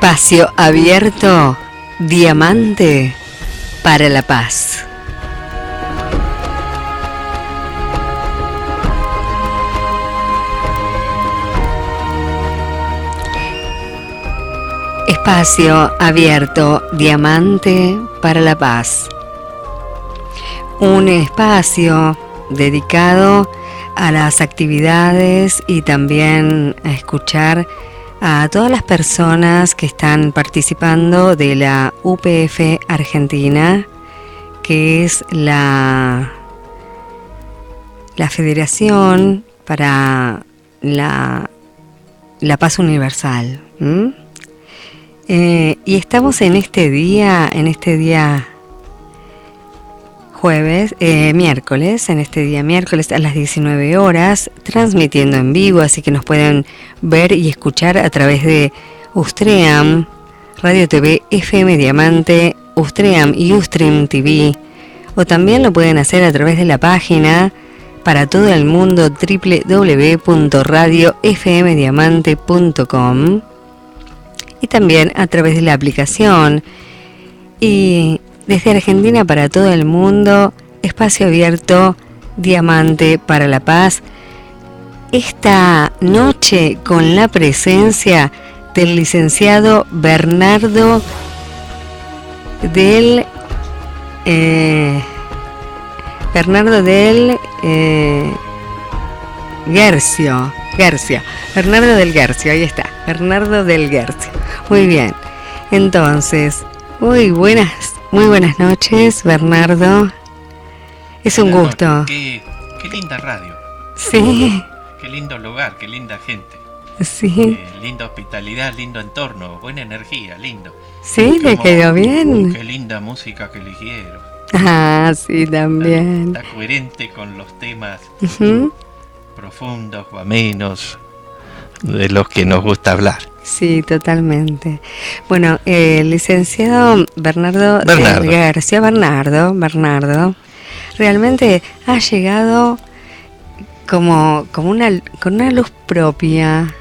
Espacio abierto, Diamante para la Paz. Espacio abierto, Diamante para la Paz. Un espacio dedicado a las actividades y también a escuchar a todas las personas que están participando de la UPF Argentina, que es la Federación para la Paz Universal. Y estamos en este día miércoles a las 19 horas, transmitiendo en vivo, así que nos pueden ver y escuchar a través de Ustream, Radio TV FM Diamante, Ustream y Ustream TV, o también lo pueden hacer a través de la página para todo el mundo www.radiofmdiamante.com, y también a través de la aplicación. Y desde Argentina para todo el mundo, Espacio abierto, Diamante para la Paz. Esta noche con la presencia del licenciado Bernardo del Guercio. Bernardo del Guercio, ahí está. Bernardo del Guercio. Muy bien. Entonces, muy buenas noches, Bernardo. Es un gusto. Qué linda radio. Sí. Qué lindo lugar, qué linda gente. Sí. Linda hospitalidad, lindo entorno, buena energía, lindo. Sí, le quedó bien. Qué linda música que eligieron. Ah, sí, también. Está coherente con los temas profundos o amenos de los que nos gusta hablar. Sí, totalmente. Bueno, el licenciado Bernardo García, Bernardo, realmente ha llegado con una luz propia,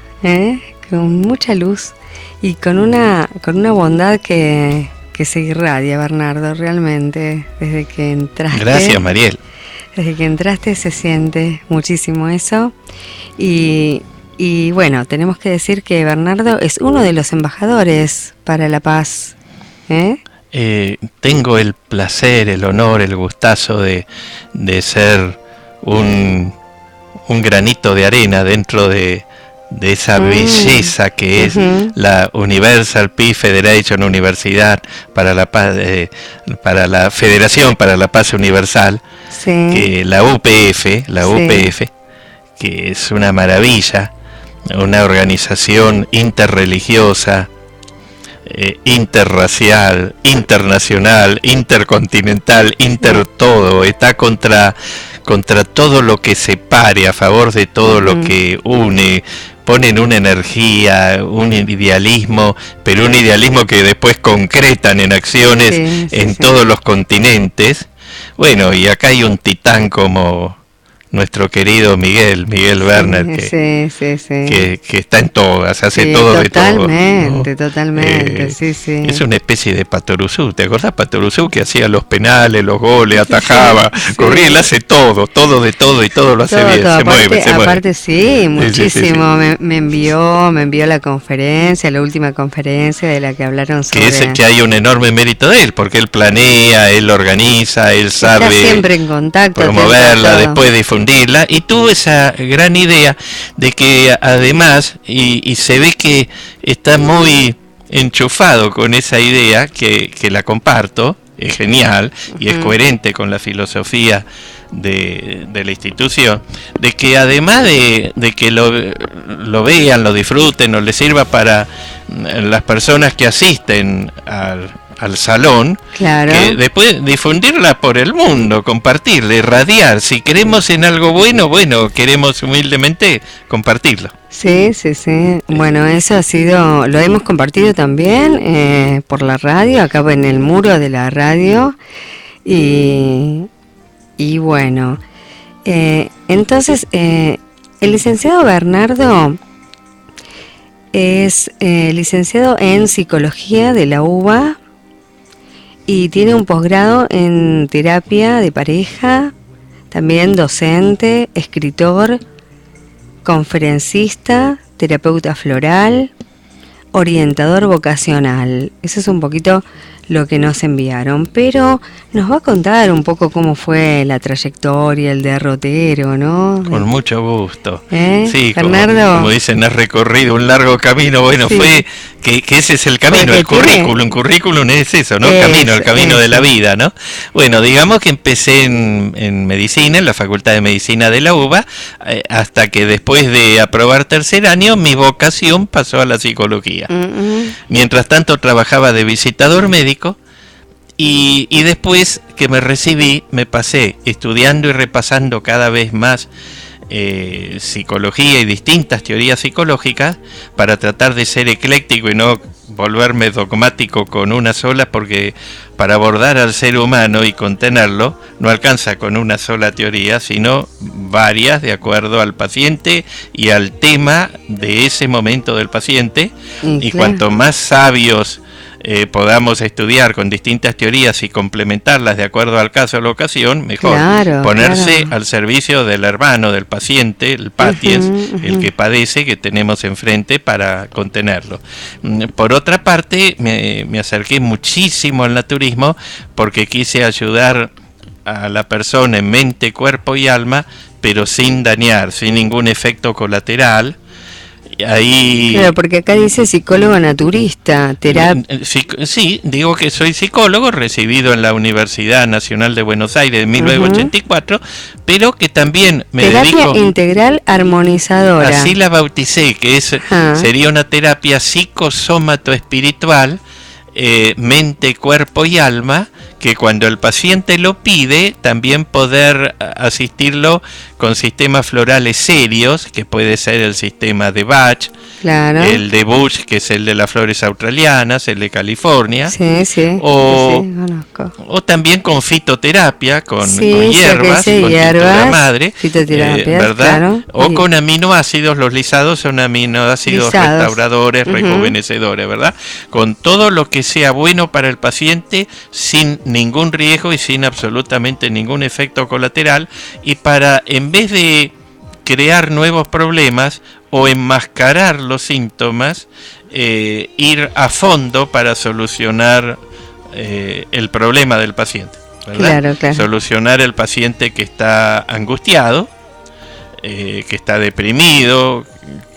con mucha luz y con una bondad que se irradia, Bernardo, realmente, desde que entraste. Gracias, Mariel. Desde que entraste se siente muchísimo eso. Y bueno, tenemos que decir que Bernardo es uno de los embajadores para la paz. Tengo el placer, el honor, el gustazo de ser un granito de arena dentro de esa belleza que es la Universal Peace Federation, Universidad para la Paz, para la Federación para la Paz Universal, que la UPF, que es una maravilla, una organización interreligiosa, interracial, internacional, intercontinental, todo, está contra todo lo que separe, a favor de todo lo que une. Ponen una energía, un idealismo, pero un idealismo que después concretan en acciones todos los continentes. Bueno, y acá hay un titán como nuestro querido Miguel Werner, que está en todas, hace todo de todo. Totalmente, Es una especie de Patoruzú. ¿Te acordás Patoruzú, que hacía los penales, los goles, atajaba, corría, él hace todo de todo y todo lo hace bien, se mueve. Aparte sí, muchísimo. Me envió la conferencia, la última conferencia de la que hablaron sobre... Que hay un enorme mérito de él, porque él planea, él organiza, él sabe... Está siempre en contacto. Promoverla, después difundirla, y tuvo esa gran idea de que además, y se ve que está muy enchufado con esa idea, que la comparto, es genial y es coherente con la filosofía de la institución, de que además de que lo vean, lo disfruten o les sirva para las personas que asisten al salón, que después difundirla por el mundo, compartirla, irradiar. Si queremos en algo bueno, queremos humildemente compartirlo. Sí. Bueno, eso ha sido, lo hemos compartido también por la radio, acá en el muro de la radio. Y bueno, entonces el licenciado Bernardo es licenciado en Psicología de la UBA y tiene un posgrado en terapia de pareja, también docente, escritor, conferencista, terapeuta floral, orientador vocacional. Eso es un poquito lo que nos enviaron, pero nos va a contar un poco cómo fue la trayectoria, el derrotero, ¿no? Con mucho gusto. Sí, Bernardo. Como dicen, has recorrido un largo camino. Bueno, sí. Fue que ese es el camino, el currículum. Currículum es eso, ¿no? El camino de la vida, ¿no? Bueno, digamos que empecé en medicina, en la Facultad de Medicina de la UBA, hasta que después de aprobar tercer año, mi vocación pasó a la psicología. Mientras tanto, trabajaba de visitador médico. Y después que me recibí, me pasé estudiando y repasando cada vez más psicología y distintas teorías psicológicas para tratar de ser ecléctico y no volverme dogmático con una sola, porque para abordar al ser humano y contenerlo no alcanza con una sola teoría, sino varias de acuerdo al paciente y al tema de ese momento del paciente. Y cuanto más sabios podamos estudiar con distintas teorías y complementarlas de acuerdo al caso o la ocasión, mejor. Ponerse al servicio del hermano, del paciente, el patiens, el que padece, que tenemos enfrente para contenerlo. Por otra parte, me acerqué muchísimo al naturismo porque quise ayudar a la persona en mente, cuerpo y alma, pero sin dañar, sin ningún efecto colateral. Ahí, claro, porque acá dice psicólogo naturista, sí, digo que soy psicólogo recibido en la Universidad Nacional de Buenos Aires en 1984, pero que también me terapia dedico... integral armonizadora. Así la bauticé, que sería una terapia psicosomato-espiritual, mente, cuerpo y alma, que cuando el paciente lo pide, también poder asistirlo con sistemas florales serios, que puede ser el sistema de Bach, el de Bush, que es el de las flores australianas, el de California, o también con fitoterapia, con hierbas, con tintura madre, ¿verdad? Claro, o con aminoácidos, los lisados son aminoácidos restauradores, rejuvenecedores, ¿verdad? Con todo lo que sea bueno para el paciente, sin ningún riesgo y sin absolutamente ningún efecto colateral, y para, en vez de crear nuevos problemas o enmascarar los síntomas, ir a fondo para solucionar el problema del paciente, ¿verdad? Claro. Solucionar el paciente que está angustiado, que está deprimido,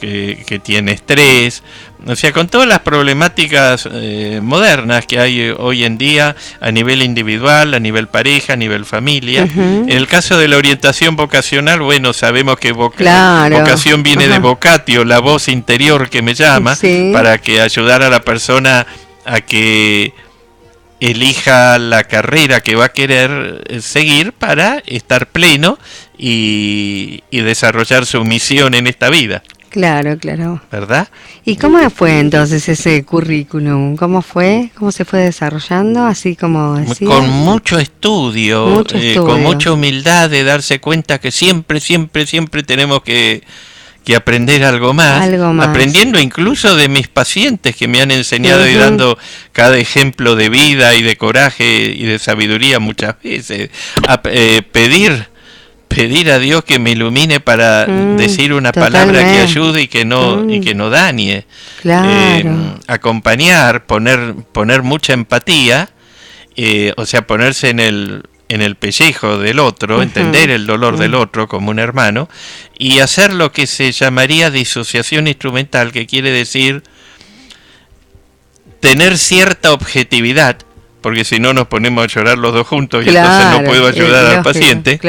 que tiene estrés, o sea, con todas las problemáticas modernas que hay hoy en día a nivel individual, a nivel pareja, a nivel familia. En el caso de la orientación vocacional, bueno, sabemos que vocación viene de vocatio, la voz interior que me llama, para que ayudar a la persona a que elija la carrera que va a querer seguir para estar pleno y desarrollar su misión en esta vida. Claro. ¿Verdad? ¿Y cómo fue entonces ese currículum? ¿Cómo fue? ¿Cómo se fue desarrollando? Así como decía. Con mucho estudio, con mucha humildad de darse cuenta que siempre tenemos que aprender algo más, aprendiendo incluso de mis pacientes que me han enseñado y dando cada ejemplo de vida y de coraje y de sabiduría muchas veces, pedir a Dios que me ilumine para decir una palabra que ayude y que no dañe, acompañar, poner mucha empatía, o sea, ponerse en el pellejo del otro, entender el dolor del otro como un hermano, y hacer lo que se llamaría disociación instrumental, que quiere decir tener cierta objetividad, porque si no nos ponemos a llorar los dos juntos y entonces no puedo ayudar al paciente,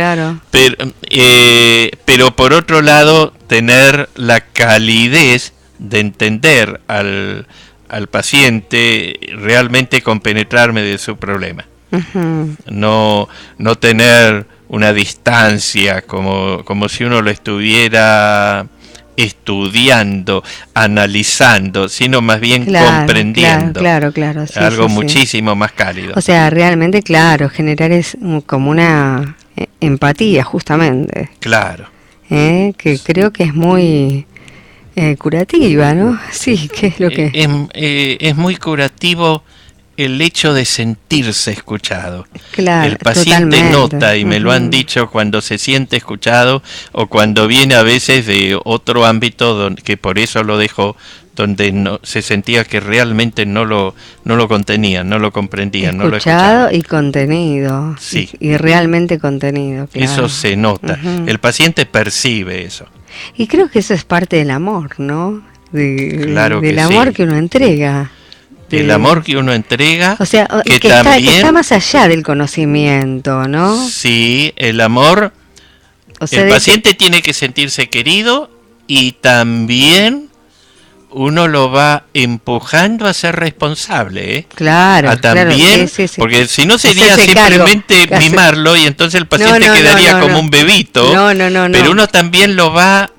pero por otro lado tener la calidez de entender al paciente, realmente compenetrarme de su problema. No tener una distancia como si uno lo estuviera estudiando, analizando, sino más bien comprendiendo. Claro. Algo muchísimo más cálido. O sea, realmente, generar es como una empatía, justamente. Claro. Que creo que es muy curativa, ¿no? Sí, ¿qué es lo que...? Es muy curativo el hecho de sentirse escuchado. Claro, el paciente totalmente. nota, y me lo han dicho, cuando se siente escuchado o cuando viene a veces de otro ámbito que por eso lo dejó, donde no se sentía que realmente no lo contenían, no lo comprendían, no lo escuchaban. Escuchado y contenido. Sí. Y realmente contenido, claro. Eso se nota. El paciente percibe eso. Y creo que eso es parte del amor, ¿no? Claro del que amor sí. que uno entrega. El amor que uno entrega, o sea, que está más allá del conocimiento, ¿no? Sí, el amor, o sea, el paciente tiene que sentirse querido, y también uno lo va empujando a ser responsable, ¿eh? Claro, también, sí. porque si no sería simplemente mimarlo, y entonces el paciente quedaría como un bebito. No. Pero uno también lo va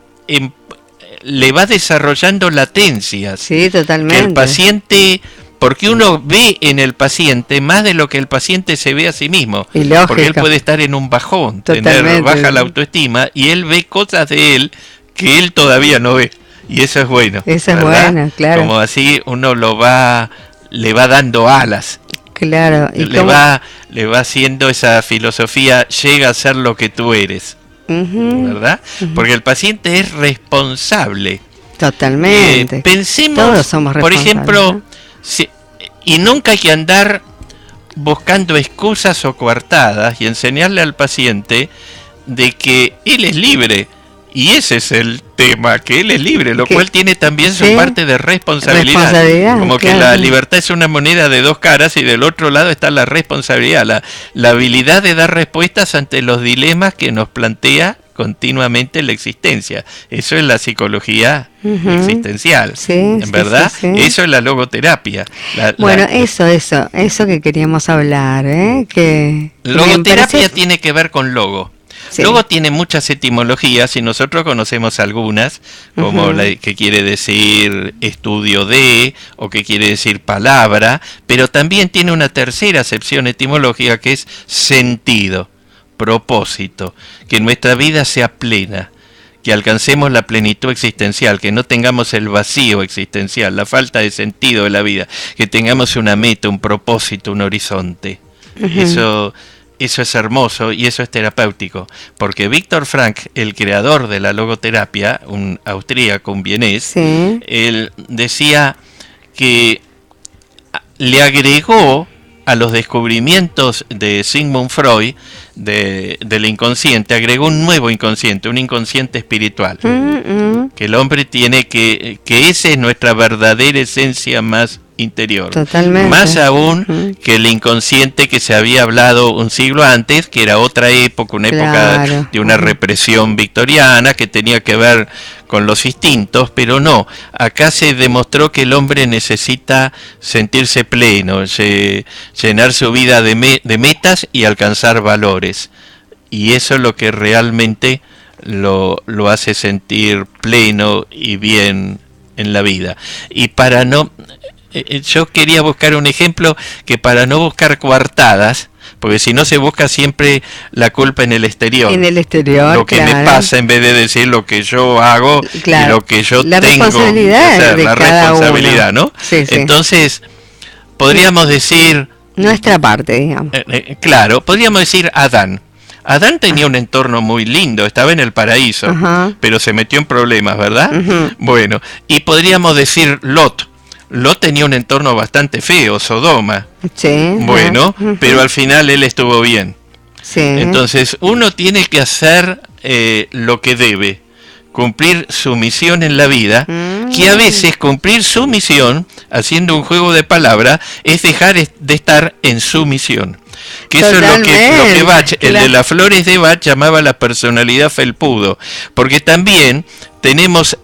le va desarrollando latencias. Sí, totalmente. Que el paciente, porque uno ve en el paciente más de lo que el paciente se ve a sí mismo. Porque él puede estar en un bajón, tener baja la autoestima, y él ve cosas de él que él todavía no ve. Y eso es bueno. Eso es bueno, claro. Como así uno le va dando alas. Claro. ¿Y le va haciendo esa filosofía, llega a ser lo que tú eres. ¿Verdad? Porque el paciente es responsable. Totalmente. Pensemos, todos somos responsables, por ejemplo, y nunca hay que andar buscando excusas o coartadas y enseñarle al paciente de que él es libre. Y ese es el tema, que él es libre, lo cual tiene también su parte de responsabilidad. Como que la libertad es una moneda de dos caras, y del otro lado está la responsabilidad, la habilidad de dar respuestas ante los dilemas que nos plantea continuamente la existencia. Eso es la psicología existencial, ¿verdad? Sí. Eso es la logoterapia. Bueno, eso que queríamos hablar, que logoterapia tiene que ver con logo. Sí. Luego tiene muchas etimologías, y nosotros conocemos algunas, como la que quiere decir estudio de, o que quiere decir palabra, pero también tiene una tercera acepción etimológica, que es sentido, propósito, que nuestra vida sea plena, que alcancemos la plenitud existencial, que no tengamos el vacío existencial, la falta de sentido de la vida, que tengamos una meta, un propósito, un horizonte. Eso es hermoso, y eso es terapéutico, porque Viktor Frankl, el creador de la logoterapia, un austríaco, un vienés, él decía que le agregó a los descubrimientos de Sigmund Freud del inconsciente, agregó un nuevo inconsciente, un inconsciente espiritual, que el hombre tiene que esa es nuestra verdadera esencia más interior. Totalmente. Más aún que el inconsciente que se había hablado un siglo antes, que era otra época, una época de una represión victoriana que tenía que ver con los instintos, pero no, acá se demostró que el hombre necesita sentirse pleno, llenar su vida de metas y alcanzar valores, y eso es lo que realmente lo hace sentir pleno y bien en la vida. Y para no... yo quería buscar un ejemplo, que para no buscar coartadas, porque si no se busca siempre la culpa en el exterior. En el exterior, lo que me pasa, en vez de decir lo que yo hago y lo que yo la tengo responsabilidad que hacer, de la cada responsabilidad, uno. ¿no? Sí. Entonces, podríamos decir... nuestra parte, digamos. Claro, podríamos decir Adán. Adán tenía un entorno muy lindo, estaba en el paraíso, pero se metió en problemas, ¿verdad? Bueno, y podríamos decir Lot. Lot tenía un entorno bastante feo, Sodoma. Sí. Bueno, pero al final él estuvo bien. Sí. Entonces, uno tiene que hacer lo que debe, cumplir su misión en la vida, que a veces cumplir su misión, haciendo un juego de palabras, es dejar de estar en su misión. Que eso es lo que Bach, el de las flores de Bach, llamaba la personalidad felpudo, porque también tenemos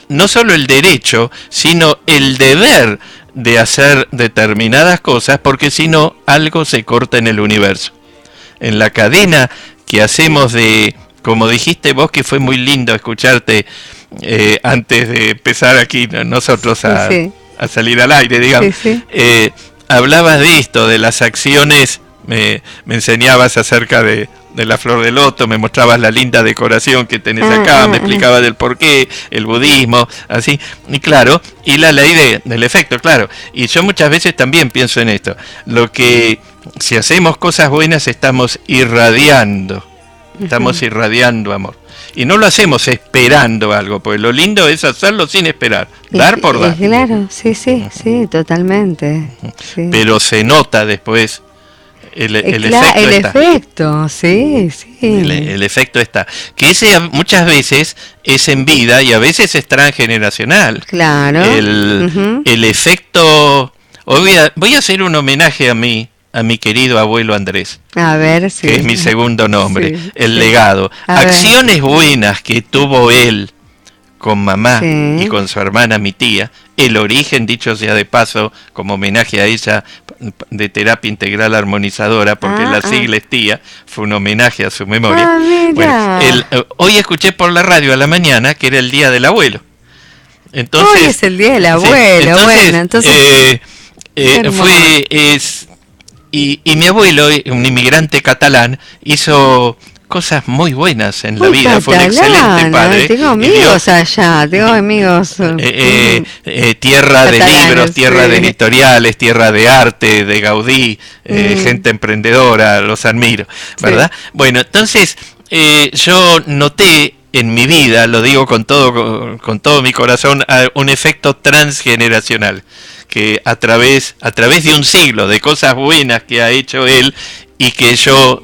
no solo el derecho, sino el deber de hacer determinadas cosas, porque si no, algo se corta en el universo. En la cadena que hacemos como dijiste vos, que fue muy lindo escucharte antes de empezar aquí nosotros a salir al aire, digamos, hablabas de esto, de las acciones, me enseñabas acerca de de la flor de loto, me mostrabas la linda decoración que tenés acá, me explicabas del porqué, el budismo, así, y claro, y la ley del efecto, claro. Y yo muchas veces también pienso en esto, si hacemos cosas buenas estamos irradiando amor. Y no lo hacemos esperando algo, porque lo lindo es hacerlo sin esperar, dar por dar. Claro, sí, totalmente. Sí. Pero se nota después el efecto, sí. El efecto está. Que ese muchas veces es en vida y a veces es transgeneracional. Claro. El efecto... Hoy voy a hacer un homenaje a mi querido abuelo Andrés. A ver, sí. Que es mi segundo nombre. Sí, el legado. Acciones ver. Buenas que tuvo él con mamá y con su hermana, mi tía. El origen, dicho sea de paso, como homenaje a ella, de terapia integral armonizadora, porque la sigla es tía, fue un homenaje a su memoria. Bueno, hoy escuché por la radio a la mañana que era el día del abuelo. Entonces, hoy es el día del abuelo, entonces y mi abuelo, un inmigrante catalán, hizo cosas muy buenas en la vida, fue un excelente padre. Tengo amigos allá, tengo amigos. Tierra de libros, tierra de editoriales, tierra de arte, de Gaudí, gente emprendedora, los admiro, ¿verdad? Sí. Bueno, entonces yo noté en mi vida, lo digo con todo mi corazón, un efecto transgeneracional, que a través de un siglo de cosas buenas que ha hecho él y que yo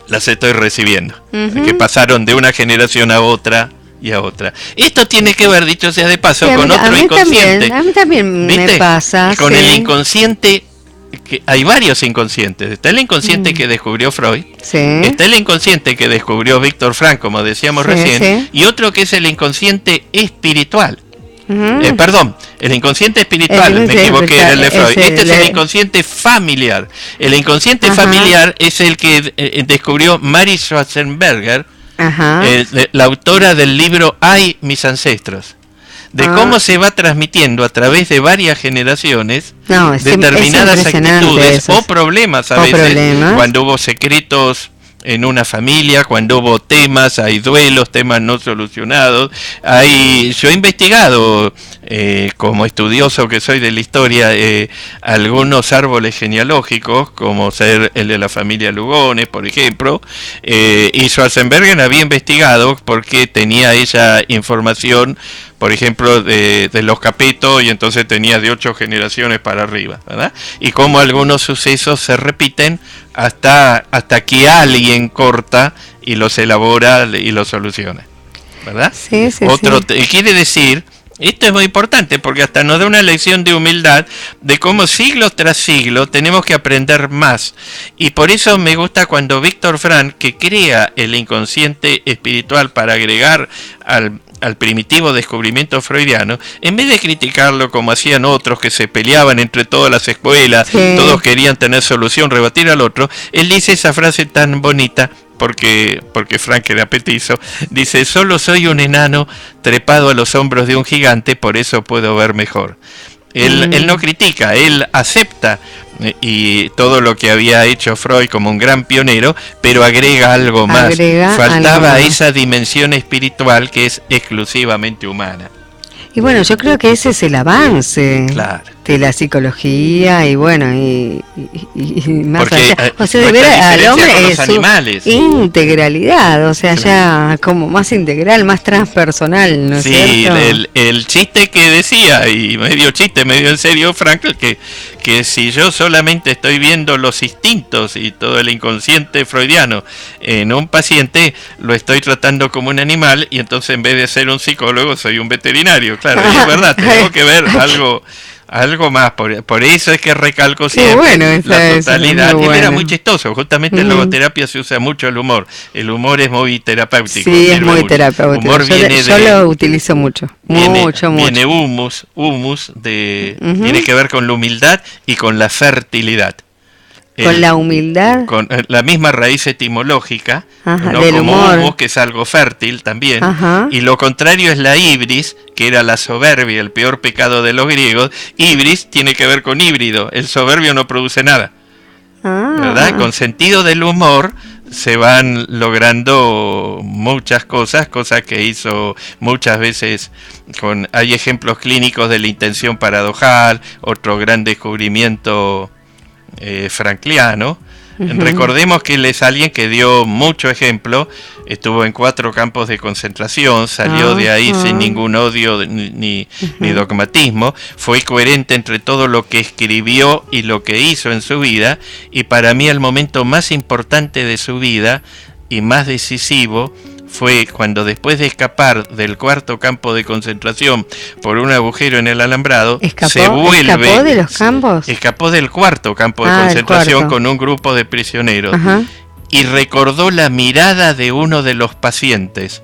las estoy recibiendo, que pasaron de una generación a otra y a otra. Esto tiene que ver, dicho sea de paso, con otro inconsciente. A mí también me pasa. Con el inconsciente, que hay varios inconscientes. Está el inconsciente que descubrió Freud, está el inconsciente que descubrió Víctor Frank, como decíamos recién, y otro que es el inconsciente espiritual. Perdón, el inconsciente espiritual, me equivoqué, era el de Freud. Este es el inconsciente familiar. El inconsciente familiar es el que descubrió Mary Schwarzenberger, la autora del libro Ay, mis ancestros. De cómo se va transmitiendo a través de varias generaciones determinadas actitudes o problemas a veces, cuando hubo secretos en una familia, cuando hubo temas, hay duelos, temas no solucionados. Yo he investigado, como estudioso que soy de la historia, algunos árboles genealógicos, como ser el de la familia Lugones, por ejemplo, y Schwarzenberger había investigado porque tenía ella información, por ejemplo, de los Capeto, y entonces tenía de 8 generaciones para arriba, ¿verdad? Y como algunos sucesos se repiten hasta que alguien corta y los elabora y los soluciona, ¿verdad? Sí. Quiere decir, esto es muy importante porque hasta nos da una lección de humildad de cómo siglo tras siglo tenemos que aprender más. Y por eso me gusta cuando Víctor Frank, que crea el inconsciente espiritual para agregar al primitivo descubrimiento freudiano, en vez de criticarlo como hacían otros que se peleaban entre todas las escuelas, todos querían tener solución, rebatir al otro, él dice esa frase tan bonita, porque Frank era petizo, dice: solo soy un enano trepado a los hombros de un gigante, por eso puedo ver mejor. Él no critica, él acepta y todo lo que había hecho Freud como un gran pionero, pero agrega algo más. Faltaba esa dimensión espiritual que es exclusivamente humana. Y bueno, yo creo que ese es el avance de la psicología y bueno, y más porque, allá. O sea, de ver al hombre es su integralidad, o sea, ya como más integral, más transpersonal, ¿no es cierto? Sí, el chiste que decía, y medio chiste, medio en serio, Frank, que si yo solamente estoy viendo los instintos y todo el inconsciente freudiano en un paciente, lo estoy tratando como un animal, y entonces en vez de ser un psicólogo soy un veterinario. Claro, es verdad, tengo que ver algo más, por eso es que recalco siempre la totalidad. Y era muy chistoso, justamente en logoterapia se usa mucho el humor es muy terapéutico. Sí, es muy terapéutico. Humor yo lo utilizo mucho, mucho. Viene humus tiene que ver con la humildad y con la fertilidad. Con la humildad. Con la misma raíz etimológica, del como humor. humus, que es algo fértil también, y lo contrario es la ibris, que era la soberbia, el peor pecado de los griegos. Ibris tiene que ver con híbrido, el soberbio no produce nada, ¿verdad? Con sentido del humor se van logrando muchas cosas que hizo muchas veces hay ejemplos clínicos de la intención paradojal, otro gran descubrimiento frankliano. Recordemos que él es alguien que dio mucho ejemplo, estuvo en 4 campos de concentración, salió de ahí sin ningún odio ni dogmatismo, fue coherente entre todo lo que escribió y lo que hizo en su vida, y para mí el momento más importante de su vida y más decisivo fue cuando, después de escapar del 4º campo de concentración por un agujero en el alambrado, se vuelve... ¿Escapó de los campos? Escapó del 4º campo de concentración con un grupo de prisioneros. Y recordó la mirada de uno de los pacientes.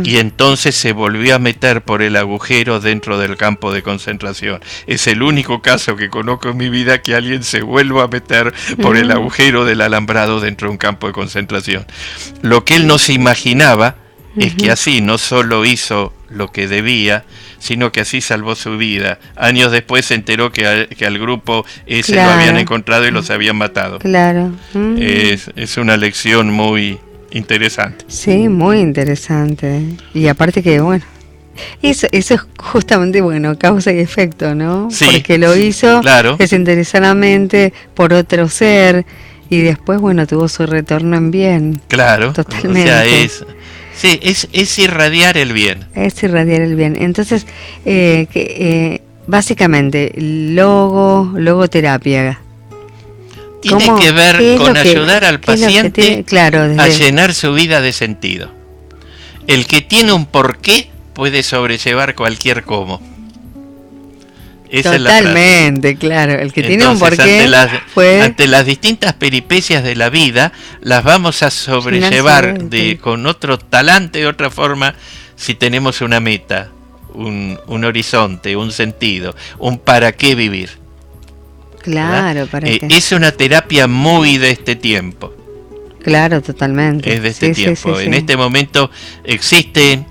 Y entonces se volvió a meter por el agujero dentro del campo de concentración. Es el único caso que conozco en mi vida que alguien se vuelva a meter por el agujero del alambrado dentro de un campo de concentración. Lo que él no se imaginaba es que así no solo hizo lo que debía, sino que así salvó su vida. Años después se enteró que al grupo ese lo habían encontrado y los habían matado. Claro. Es una lección muy interesante. Sí, muy interesante. Y aparte que, bueno, eso es justamente, bueno, causa y efecto, ¿no? Sí, porque lo hizo desinteresadamente por otro ser y después, bueno, tuvo su retorno en bien. Claro. Totalmente. O sea, es irradiar el bien. Es irradiar el bien. Entonces, básicamente, logoterapia. Tiene que ver con ayudar al paciente a llenar su vida de sentido. El que tiene un porqué puede sobrellevar cualquier cómo. Esa totalmente, es la claro. El que tiene un porqué ante las distintas peripecias de la vida, las vamos a sobrellevar con otro talante, de otra forma, si tenemos una meta, un horizonte, un sentido, un para qué vivir. Claro, para qué. Es una terapia muy de este tiempo. Claro, totalmente. Es de este tiempo. En este momento existe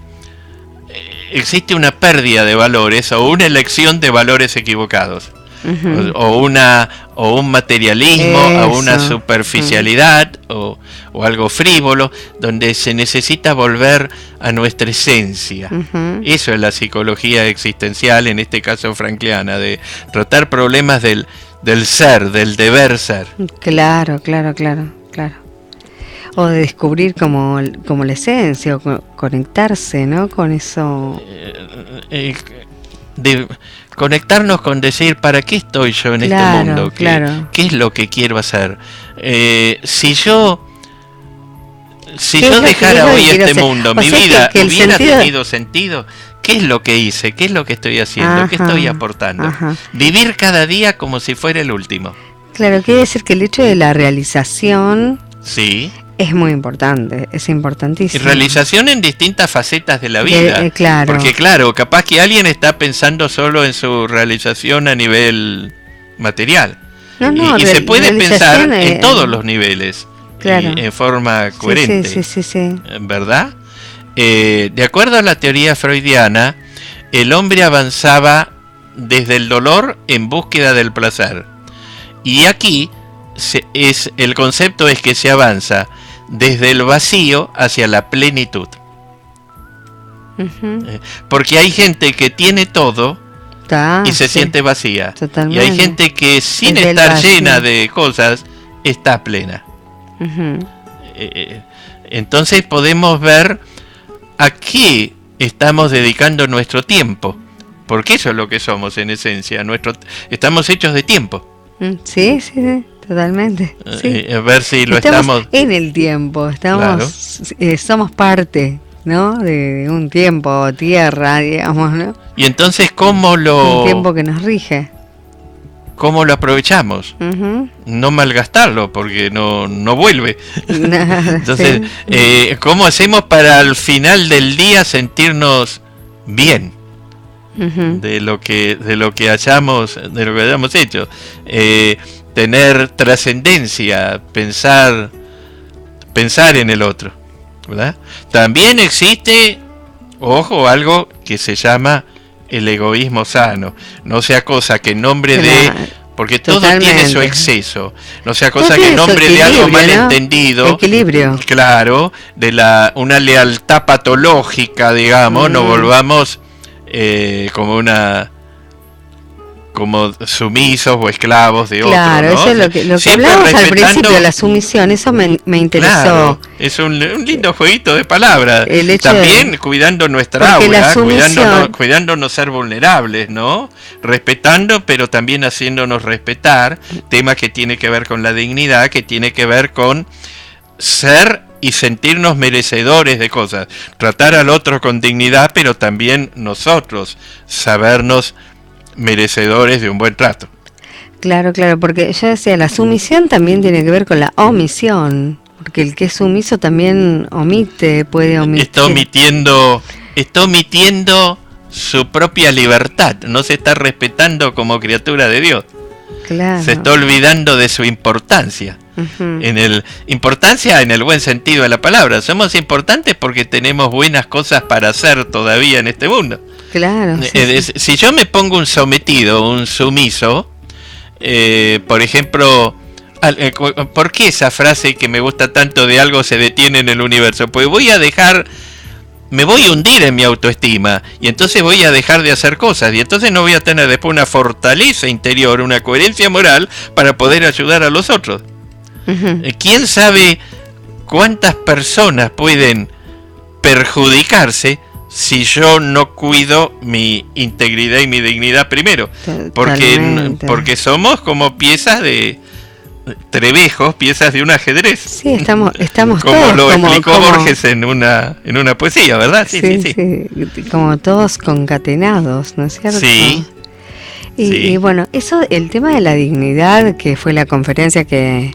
una pérdida de valores o una elección de valores equivocados. O un materialismo, o una superficialidad, o algo frívolo, donde se necesita volver a nuestra esencia. Eso es la psicología existencial, en este caso frankliana, de tratar problemas del ser, del deber ser. Claro. O de descubrir como la esencia, o conectarse, ¿no? Con eso. De conectarnos con decir, ¿para qué estoy yo en este mundo? ¿Qué es lo que quiero hacer? Si yo dejara hoy este mundo, mi vida hubiera tenido sentido, ¿qué es lo que hice? ¿Qué es lo que estoy haciendo? ¿Qué estoy aportando? Vivir cada día como si fuera el último. Claro, quiere decir que el hecho de la realización es muy importante, es importantísimo. Y realización en distintas facetas de la vida. Claro. Porque claro, capaz que alguien está pensando solo en su realización a nivel material. Y se puede pensar en todos los niveles, en forma coherente. Sí. ¿Verdad? De acuerdo a la teoría freudiana, el hombre avanzaba desde el dolor en búsqueda del placer. Y aquí el concepto es que se avanza desde el vacío hacia la plenitud. Porque hay gente que tiene todo y se siente vacía. Totalmente. Y hay gente que sin estar llena de cosas está plena. Entonces podemos ver a qué estamos dedicando nuestro tiempo. Porque eso es lo que somos en esencia. Estamos hechos de tiempo. Sí, totalmente. A ver si estamos en el tiempo, somos parte, ¿no? De un tiempo, tierra, digamos, ¿no? Y entonces, un tiempo que nos rige. ¿Cómo lo aprovechamos? No malgastarlo, porque no vuelve. Entonces, ¿cómo hacemos para al final del día sentirnos bien? De lo que hayamos hecho, tener trascendencia, pensar en el otro, ¿verdad? También existe, ojo, algo que se llama el egoísmo sano, no sea cosa que en nombre de porque todo tiene su exceso, no sea cosa que en nombre de algo malentendido, equilibrio, claro, de una lealtad patológica, digamos, nos volvamos como sumisos o esclavos de otros, ¿no? Claro, eso es lo que hablábamos al principio de la sumisión, eso me interesó. Claro, es un lindo jueguito de palabras. También cuidando nuestra aura, cuidándonos ser vulnerables, ¿no? Respetando, pero también haciéndonos respetar, tema que tiene que ver con la dignidad, que tiene que ver con ser y sentirnos merecedores de cosas. Tratar al otro con dignidad, pero también nosotros sabernos merecedores de un buen trato. Claro, porque yo decía, la sumisión también tiene que ver con la omisión, porque el que es sumiso también puede omitir. Está omitiendo su propia libertad, no se está respetando como criatura de Dios. Claro. Se está olvidando de su importancia. Importancia en el buen sentido de la palabra. Somos importantes porque tenemos buenas cosas para hacer todavía en este mundo. Claro. Si yo me pongo un sometido, un sumiso, por ejemplo, ¿por qué esa frase que me gusta tanto de algo se detiene en el universo? Pues me voy a hundir en mi autoestima y entonces voy a dejar de hacer cosas y entonces no voy a tener después una fortaleza interior, una coherencia moral para poder ayudar a los otros. ¿Quién sabe cuántas personas pueden perjudicarse si yo no cuido mi integridad y mi dignidad primero? Porque somos como piezas de trebejos, piezas de un ajedrez. Sí, estamos como todos lo explicó Borges en una poesía, ¿verdad? Sí. Como todos concatenados, ¿no es cierto? Sí. Y bueno, eso, el tema de la dignidad, que fue la conferencia que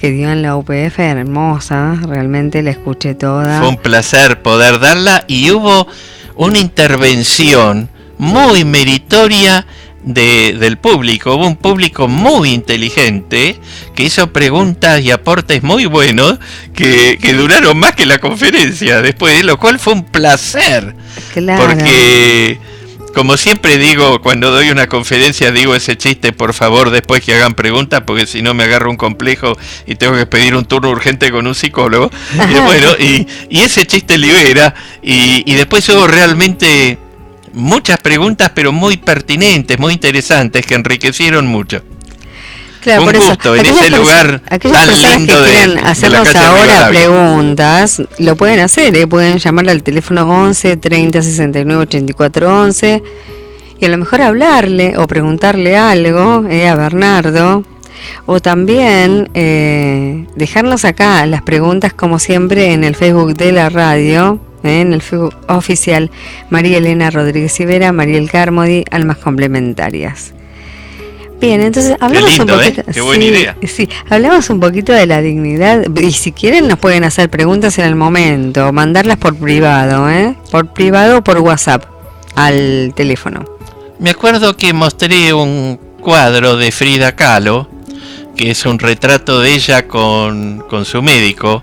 dio en la UPF, hermosa, realmente la escuché toda. Fue un placer poder darla y hubo una intervención muy meritoria del público. Hubo un público muy inteligente que hizo preguntas y aportes muy buenos que duraron más que la conferencia después, lo cual fue un placer. Claro. Porque, como siempre digo, cuando doy una conferencia digo ese chiste, por favor, después que hagan preguntas, porque si no me agarro un complejo y tengo que pedir un turno urgente con un psicólogo. Y ese chiste libera, y después hubo realmente muchas preguntas, pero muy pertinentes, muy interesantes, que enriquecieron mucho. Claro, un gusto en ese lugar tan lindo que quieran hacernos ahora preguntas, lo pueden hacer, pueden llamar al teléfono 11 30 69 84 11 y a lo mejor hablarle o preguntarle algo a Bernardo, o también dejarnos acá las preguntas, como siempre, en el Facebook de la radio, en el Facebook oficial María Elena Rodríguez Rivera, Mariel Carmody, Almas Complementarias. Bien, entonces hablamos un poquito. Qué buena idea. Sí, hablamos un poquito de la dignidad, y si quieren nos pueden hacer preguntas en el momento, mandarlas por privado, por privado o por WhatsApp al teléfono. Me acuerdo que mostré un cuadro de Frida Kahlo, que es un retrato de ella con su médico.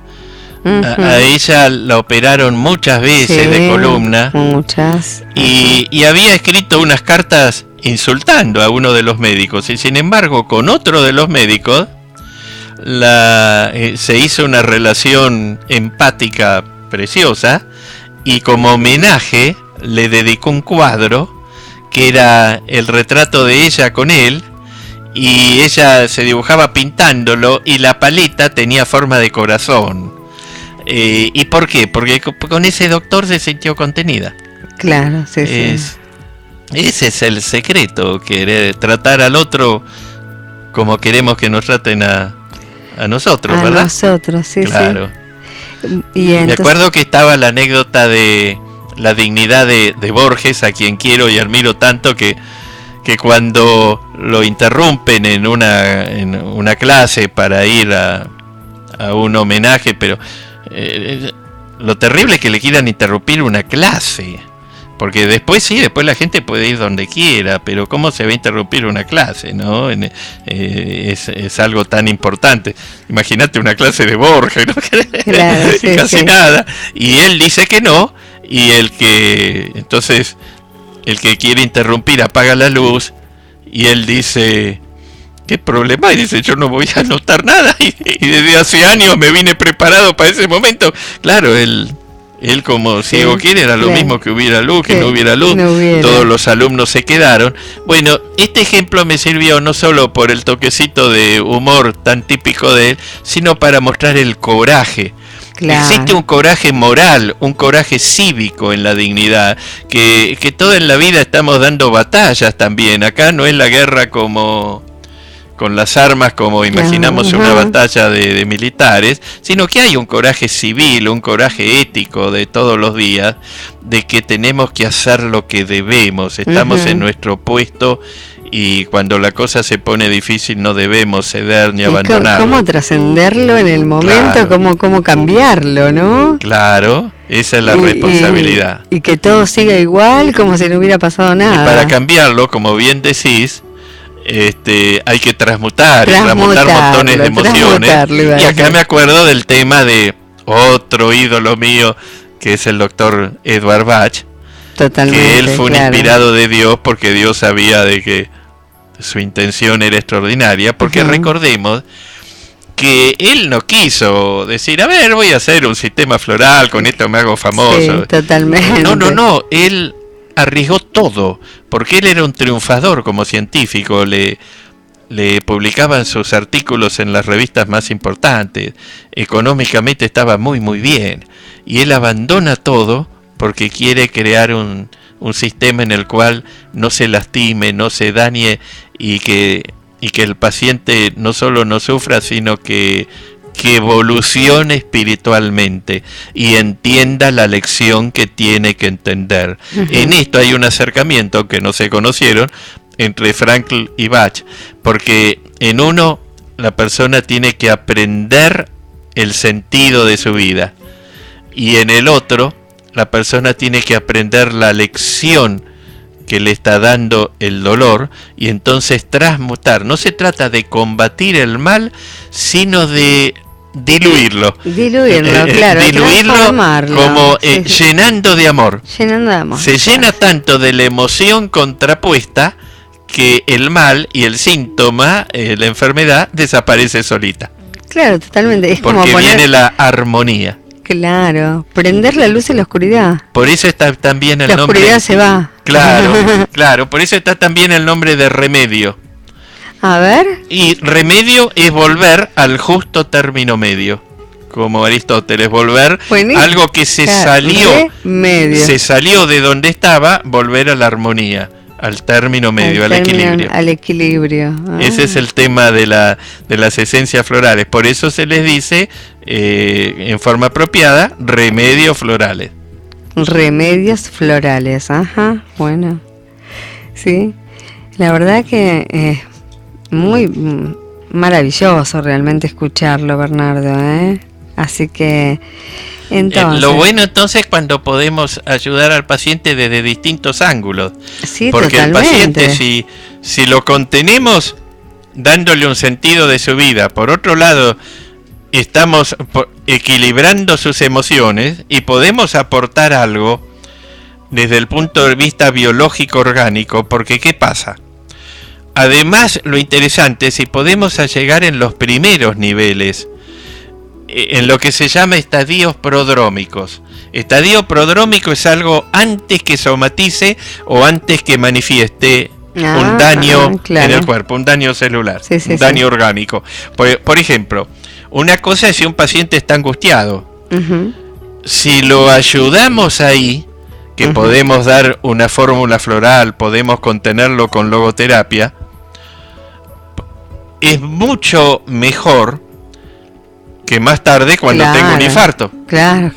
A ella la operaron muchas veces de columna. Muchas. Y había escrito unas cartas insultando a uno de los médicos, y sin embargo con otro de los médicos se hizo una relación empática preciosa, y como homenaje le dedicó un cuadro que era el retrato de ella con él, y ella se dibujaba pintándolo y la paleta tenía forma de corazón. ¿Y por qué? Porque con ese doctor se sintió contenida. Claro, sí. Ese es el secreto, querer tratar al otro como queremos que nos traten a nosotros, ¿verdad? A nosotros, sí, claro. Sí. Y entonces... Me acuerdo que estaba la anécdota de la dignidad de Borges, a quien quiero y admiro tanto, que cuando lo interrumpen en una clase para ir a un homenaje, pero lo terrible es que le quieran interrumpir una clase. Porque después la gente puede ir donde quiera, pero ¿cómo se va a interrumpir una clase, no? Es algo tan importante. Imagínate una clase de Borges, ¿no? Claro, sí, casi nada. Y él dice que no, y el que quiere interrumpir apaga la luz, y él dice ¿qué problema hay? Dice, yo no voy a anotar nada. Y desde hace años me vine preparado para ese momento. Claro, él como ciego quiere, era lo mismo que hubiera luz, que no hubiera luz. Todos los alumnos se quedaron. Bueno, este ejemplo me sirvió no solo por el toquecito de humor tan típico de él, sino para mostrar el coraje. Claro. Existe un coraje moral, un coraje cívico en la dignidad, que toda en la vida estamos dando batallas también. Acá no es la guerra como con las armas como imaginamos una batalla de militares, sino que hay un coraje civil, un coraje ético de todos los días, de que tenemos que hacer lo que debemos, estamos en nuestro puesto y cuando la cosa se pone difícil no debemos ceder ni abandonar. ¿Cómo trascenderlo en el momento? Claro. ¿Cómo cambiarlo, no? Claro, esa es la responsabilidad. Y que todo siga igual como si no hubiera pasado nada. Y para cambiarlo, como bien decís, hay que transmutar montones de emociones. Y acá me acuerdo del tema de otro ídolo mío, que es el doctor Edward Bach. Totalmente, que él fue un inspirado de Dios porque Dios sabía de que su intención era extraordinaria, porque recordemos que él no quiso decir, a ver, voy a hacer un sistema floral, con esto me hago famoso. Sí, totalmente. No, él arriesgó todo, porque él era un triunfador como científico, le publicaban sus artículos en las revistas más importantes, económicamente estaba muy bien, y él abandona todo porque quiere crear un sistema en el cual no se lastime, no se dañe y que el paciente no solo no sufra, sino que evolucione espiritualmente y entienda la lección que tiene que entender. En esto hay un acercamiento que no se conocieron entre Frankl y Bach, porque en uno la persona tiene que aprender el sentido de su vida y en el otro la persona tiene que aprender la lección que le está dando el dolor y entonces transmutar. No se trata de combatir el mal, sino de diluirlo. Claro. Diluirlo como llenando de amor. Llenando de amor. Se llena tanto de la emoción contrapuesta que el mal y el síntoma, la enfermedad, desaparece solita. Claro, totalmente. Es porque como viene la armonía. Claro, prender la luz en la oscuridad. Por eso está también el nombre. La oscuridad se va. Claro, por eso está también el nombre de remedio. A ver. Y remedio es volver al justo término medio. Como Aristóteles, volver algo que se salió de donde estaba, volver a la armonía, al término medio, al equilibrio. Ese es el tema de las esencias florales. Por eso se les dice, en forma apropiada, remedios florales. Remedios florales, bueno. Sí, la verdad que muy maravilloso realmente escucharlo, Bernardo, Así que entonces lo bueno entonces cuando podemos ayudar al paciente desde distintos ángulos. Sí, porque totalmente. El paciente si lo contenemos dándole un sentido de su vida, por otro lado estamos equilibrando sus emociones y podemos aportar algo desde el punto de vista biológico orgánico, porque ¿qué pasa? Además, lo interesante es si podemos llegar en los primeros niveles, en lo que se llama estadios prodrómicos. Estadio prodrómico es algo antes que somatice o antes que manifieste un daño en el cuerpo, un daño celular, un daño orgánico. Por ejemplo, una cosa es si un paciente está angustiado. Si lo ayudamos ahí, que podemos dar una fórmula floral, podemos contenerlo con logoterapia, es mucho mejor que más tarde cuando tengo un infarto. Claro.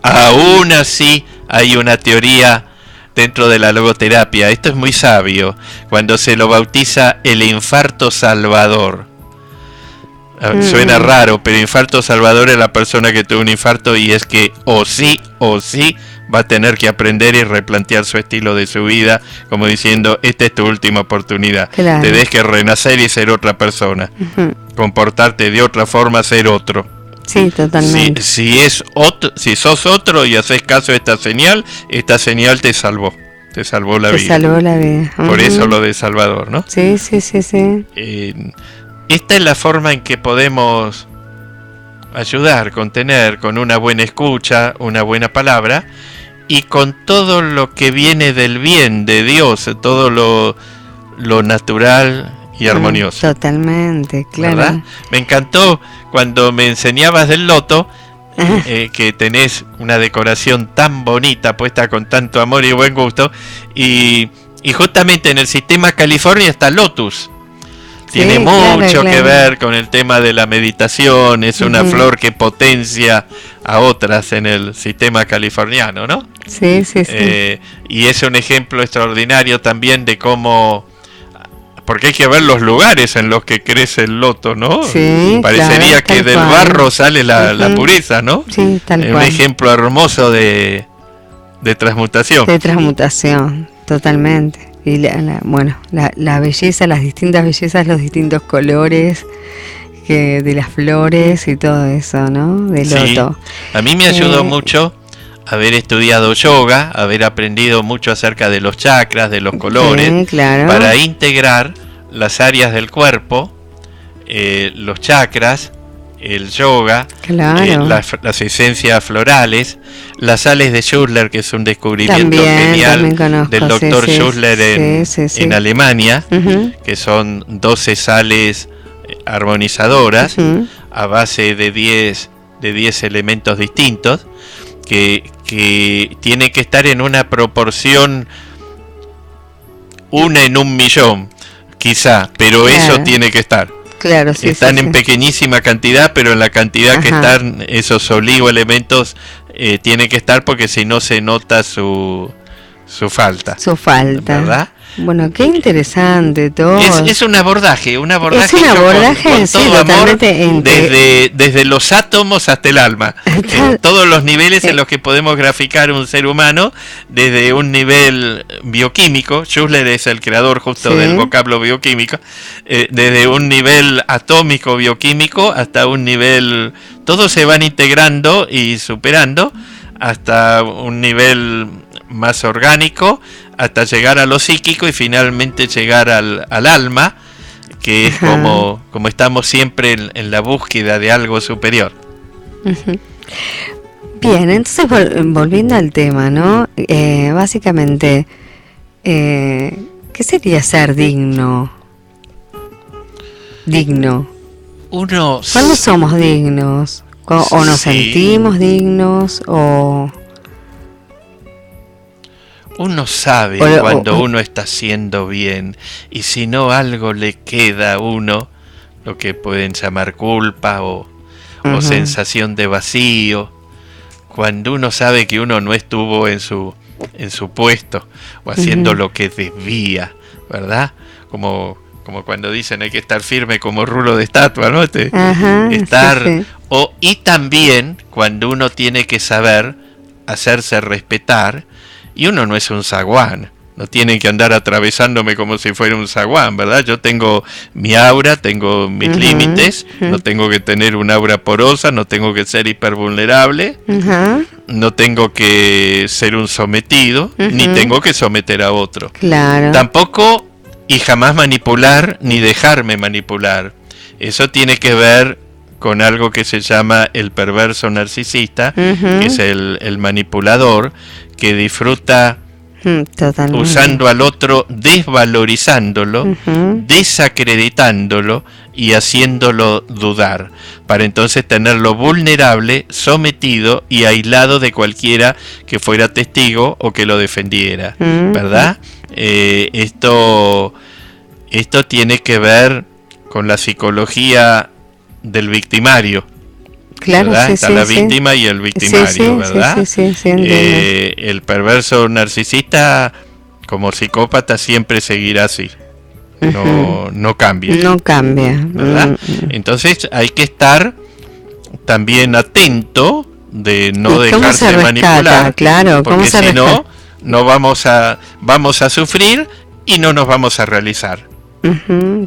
Aún así hay una teoría dentro de la logoterapia, esto es muy sabio, cuando se lo bautiza el infarto salvador. Suena raro, pero infarto salvador es la persona que tuvo un infarto y es que o sí va a tener que aprender y replantear su estilo de su vida, como diciendo, esta es tu última oportunidad. Claro. Te des que renacer y ser otra persona. Comportarte de otra forma, ser otro. Sí, totalmente. Si sos otro y haces caso a esta señal te salvó. te salvó la Te vida. salvó la vida. Por eso lo de Salvador, ¿no? Sí, sí, sí, sí. Esta es la forma en que podemos ayudar, contener, con una buena escucha, una buena palabra, y con todo lo que viene del bien de Dios, todo lo natural y armonioso. Totalmente, claro. ¿Verdad? Me encantó cuando me enseñabas del loto, que tenés una decoración tan bonita, puesta con tanto amor y buen gusto, y justamente en el sistema California está Lotus. Tiene mucho que ver con el tema de la meditación, es una flor que potencia a otras en el sistema californiano, ¿no? Sí, sí, sí. Y es un ejemplo extraordinario también de cómo, porque hay que ver los lugares en los que crece el loto, ¿no? Sí, parecería que del barro sale la pureza, ¿no? Sí, tal cual. Un ejemplo hermoso de transmutación. De transmutación, totalmente. Y la belleza, las distintas bellezas, los distintos colores de las flores y todo eso, ¿no? Del loto. A mí me ayudó mucho haber estudiado yoga, haber aprendido mucho acerca de los chakras, de los colores, claro, para integrar las áreas del cuerpo, los chakras, el yoga, claro, las esencias florales, las sales de Schussler, que es un descubrimiento genial del doctor Schussler en Alemania, que son 12 sales armonizadoras a base de 10 elementos distintos, que tiene que estar en una proporción 1 en 1.000.000, quizá, pero eso tiene que estar. Claro, sí, están en pequeñísima cantidad, pero en la cantidad que están esos oligoelementos tiene que estar, porque si no se nota su falta. Su falta. ¿Verdad? Bueno, qué interesante todo. Es un abordaje, es un abordaje con sí, todo amor, totalmente desde los átomos hasta el alma, en todos los niveles en los que podemos graficar un ser humano, desde un nivel bioquímico, Schussler es el creador justo del vocablo bioquímico, desde un nivel atómico bioquímico hasta un nivel, todos se van integrando y superando hasta un nivel más orgánico, hasta llegar a lo psíquico y finalmente llegar al alma, que es como estamos siempre en la búsqueda de algo superior. Bien, entonces volviendo al tema, ¿no? Básicamente, ¿qué sería ser digno? Digno. ¿Cuándo somos dignos? ¿O nos sentimos dignos? ¿O...? Uno sabe cuando uno está haciendo bien, y si no, algo le queda a uno, lo que pueden llamar culpa o sensación de vacío, cuando uno sabe que uno no estuvo en su puesto o haciendo lo que debía, ¿verdad? Como cuando dicen hay que estar firme como rulo de estatua, ¿no? Y también cuando uno tiene que saber hacerse respetar. Y uno no es un zaguán, no tienen que andar atravesándome como si fuera un zaguán, ¿verdad? Yo tengo mi aura, tengo mis límites, no tengo que tener un aura porosa, no tengo que ser hipervulnerable, no tengo que ser un sometido, ni tengo que someter a otro. Claro. Tampoco y jamás manipular ni dejarme manipular. Eso tiene que ver con algo que se llama el perverso narcisista, que es el manipulador, que disfruta usando al otro, desvalorizándolo, desacreditándolo y haciéndolo dudar, para entonces tenerlo vulnerable, sometido y aislado de cualquiera que fuera testigo o que lo defendiera, ¿verdad? Esto tiene que ver con la psicología del victimario. Claro, ¿verdad? Está la víctima y el victimario, ¿verdad? El perverso narcisista, como psicópata, siempre seguirá así. No cambia. No cambia. ¿Verdad? Entonces hay que estar también atento de no dejarse manipular. Claro, porque si no vamos a sufrir y no nos vamos a realizar.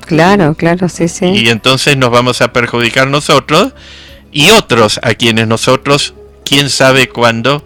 Claro, sí. Y entonces nos vamos a perjudicar nosotros y otros a quienes nosotros, quién sabe cuándo,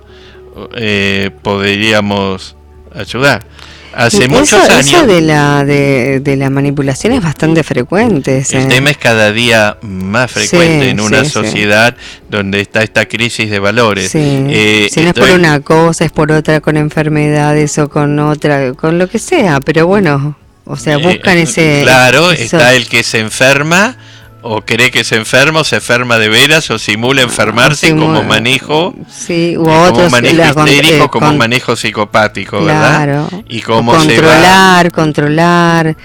podríamos ayudar. Hace muchos años. Eso de la manipulación es bastante frecuente. El tema es cada día más frecuente en una sociedad donde está esta crisis de valores. Sí. Si no es por una cosa, es por otra, con enfermedades o con otra, con lo que sea. Pero bueno, o sea, buscan ese... Claro, está el que se enferma o cree que se enferma o se enferma de veras o simula enfermarse como manejo, sí, u como otros, manejo histérico, como manejo psicopático, claro, ¿verdad? Y cómo controlar.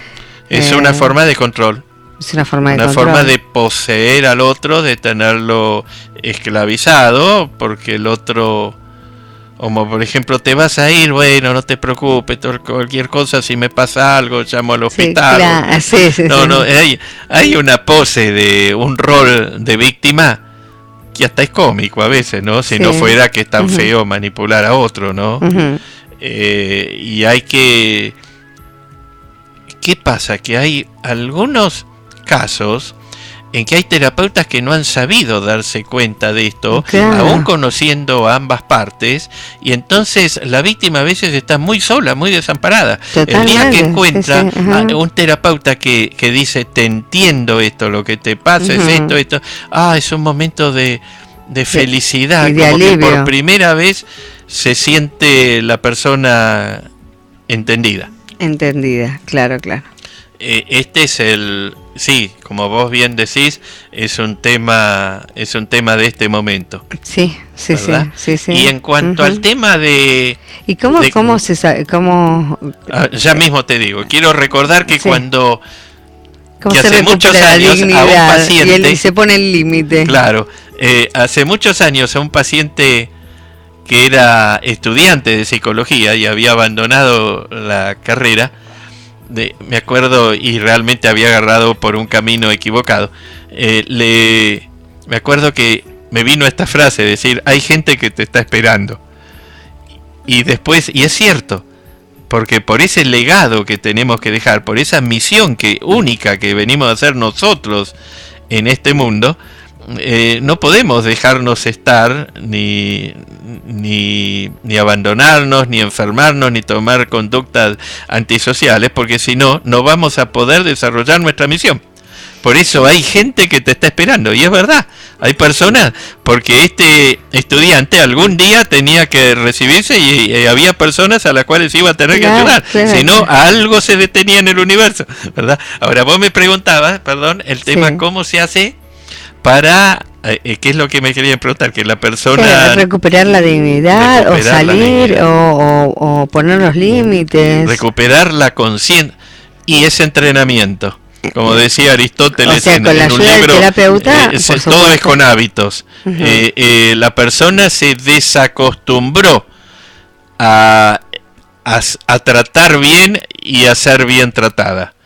Es una forma de control. Es una forma de control. Una forma de poseer al otro, de tenerlo esclavizado, porque el otro... Como por ejemplo, te vas a ir, bueno, no te preocupes, cualquier cosa, si me pasa algo, llamo al hospital. Sí, claro. No, hay una pose de un rol de víctima que hasta es cómico a veces, ¿no? Si no fuera que es tan feo manipular a otro, ¿no? Y hay que... ¿Qué pasa? Que hay algunos casos en que hay terapeutas que no han sabido darse cuenta de esto, aún conociendo a ambas partes, y entonces la víctima a veces está muy sola, muy desamparada. El día que encuentra a un terapeuta que dice, te entiendo esto, lo que te pasa es esto, es un momento de felicidad, como alivio. Que por primera vez se siente la persona entendida. Entendida, claro. Este es sí, como vos bien decís, es un tema de este momento. Sí. Y en cuanto al tema de... ¿Y cómo se sabe? Ya mismo te digo, quiero recordar que cuando... Que hace muchos años a un paciente... Y se pone el límite. Claro, hace muchos años a un paciente que era estudiante de psicología y había abandonado la carrera... me acuerdo, y realmente había agarrado por un camino equivocado, me acuerdo que me vino esta frase, decir, hay gente que te está esperando, y después, y es cierto, porque por ese legado que tenemos que dejar, por esa misión única que venimos a hacer nosotros en este mundo, no podemos dejarnos estar, ni abandonarnos, ni enfermarnos, ni tomar conductas antisociales, porque si no, no vamos a poder desarrollar nuestra misión. Por eso hay gente que te está esperando, y es verdad, hay personas, porque este estudiante algún día tenía que recibirse y había personas a las cuales iba a tener que ayudar, si no, algo se detenía en el universo, ¿verdad? Ahora vos me preguntabas, el tema cómo se hace para, ¿qué es lo que me querían preguntar? Que la persona... recuperar la dignidad, o salir, o poner los límites. Recuperar la conciencia, y ese entrenamiento, como decía Aristóteles con la un ayuda libro, del terapeuta, todo es con hábitos. La persona se desacostumbró a tratar bien y a ser bien tratada.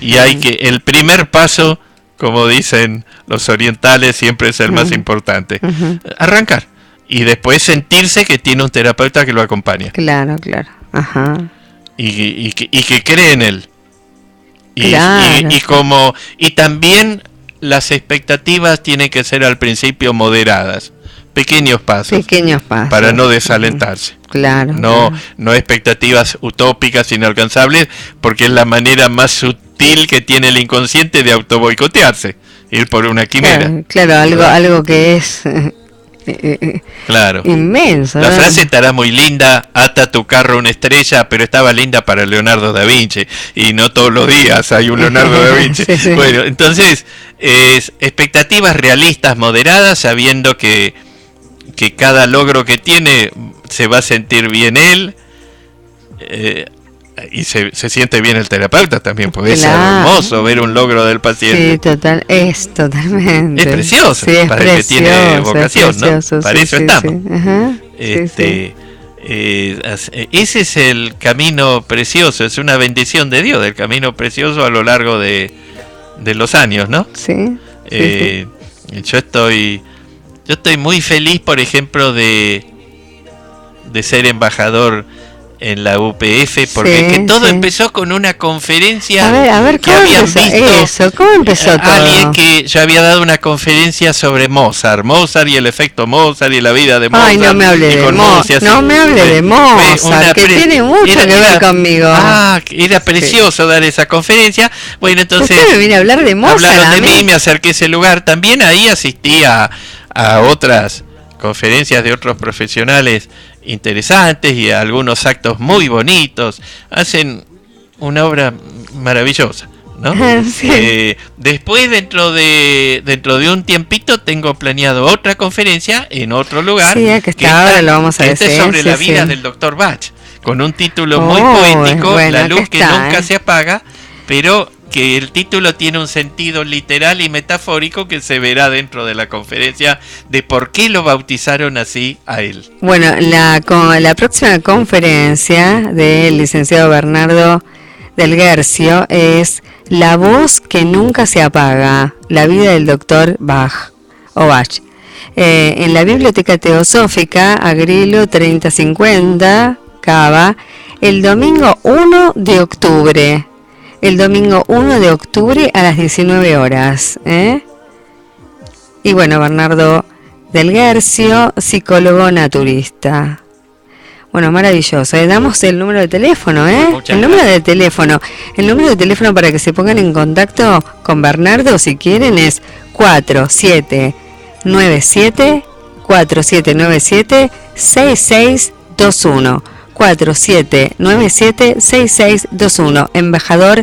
Y hay que, el primer paso, como dicen los orientales, siempre es el más importante. Arrancar. Y después sentirse que tiene un terapeuta que lo acompaña. Claro. Y que cree en él. Claro. Y también las expectativas tienen que ser al principio moderadas. Pequeños pasos. Para no desalentarse. Claro. No expectativas utópicas, inalcanzables, porque es la manera más sutil que tiene el inconsciente de autoboicotearse. Ir por una quimera. Claro, algo que es claro. Inmenso. La frase estará muy linda, ata tu carro una estrella, pero estaba linda para Leonardo da Vinci, y no todos los días hay un Leonardo da Vinci. Sí. Bueno, entonces, expectativas realistas, moderadas, sabiendo que cada logro que tiene se va a sentir bien él, y se siente bien el terapeuta también, porque es hermoso ver un logro del paciente. Sí, totalmente. Es precioso, para el que tiene vocación, ¿no? Para eso estamos. Ese es el camino precioso, es una bendición de Dios, el camino precioso a lo largo de los años, ¿no? Sí. Yo estoy muy feliz, por ejemplo, de ser embajador en la UPF, porque Sí, que todo sí. empezó con una conferencia A ver, que ¿cómo habían empezó visto eso? ¿Cómo empezó todo? alguien que yo había dado una conferencia sobre Mozart y el efecto Mozart y la vida de Mozart. Ay, no me hable y de con Mozart, Mozart, no me hable de Mozart, que tiene mucho que ver conmigo. Era precioso dar esa conferencia. Bueno, entonces Usted me viene a hablar de Mozart. hablaron de a mí, me acerqué a ese lugar. También ahí asistí a otras conferencias de otros profesionales interesantes y a algunos actos muy bonitos. Hacen una obra maravillosa, ¿no? Sí. Después, dentro de un tiempito, tengo planeado otra conferencia en otro lugar. Sí, que está ahora lo vamos a decir. Es sobre sí, la sí. vida del Dr. Bach, con un título muy poético, bueno, La luz que está, nunca se apaga, pero que el título tiene un sentido literal y metafórico que se verá dentro de la conferencia de por qué lo bautizaron así a él. Bueno, la próxima conferencia del licenciado Bernardo del Guercio es La voz que nunca se apaga, la vida del doctor Bach, o Bach. En la Biblioteca Teosófica, Agrilo 3050, Cava, el domingo 1 de octubre. El domingo 1 de octubre a las 19 horas. Y bueno, Bernardo del Guercio, psicólogo naturista. Bueno, maravilloso. Damos el número de teléfono, El número de teléfono. El número de teléfono para que se pongan en contacto con Bernardo, si quieren, es 4797 6621. 4797-6621, embajador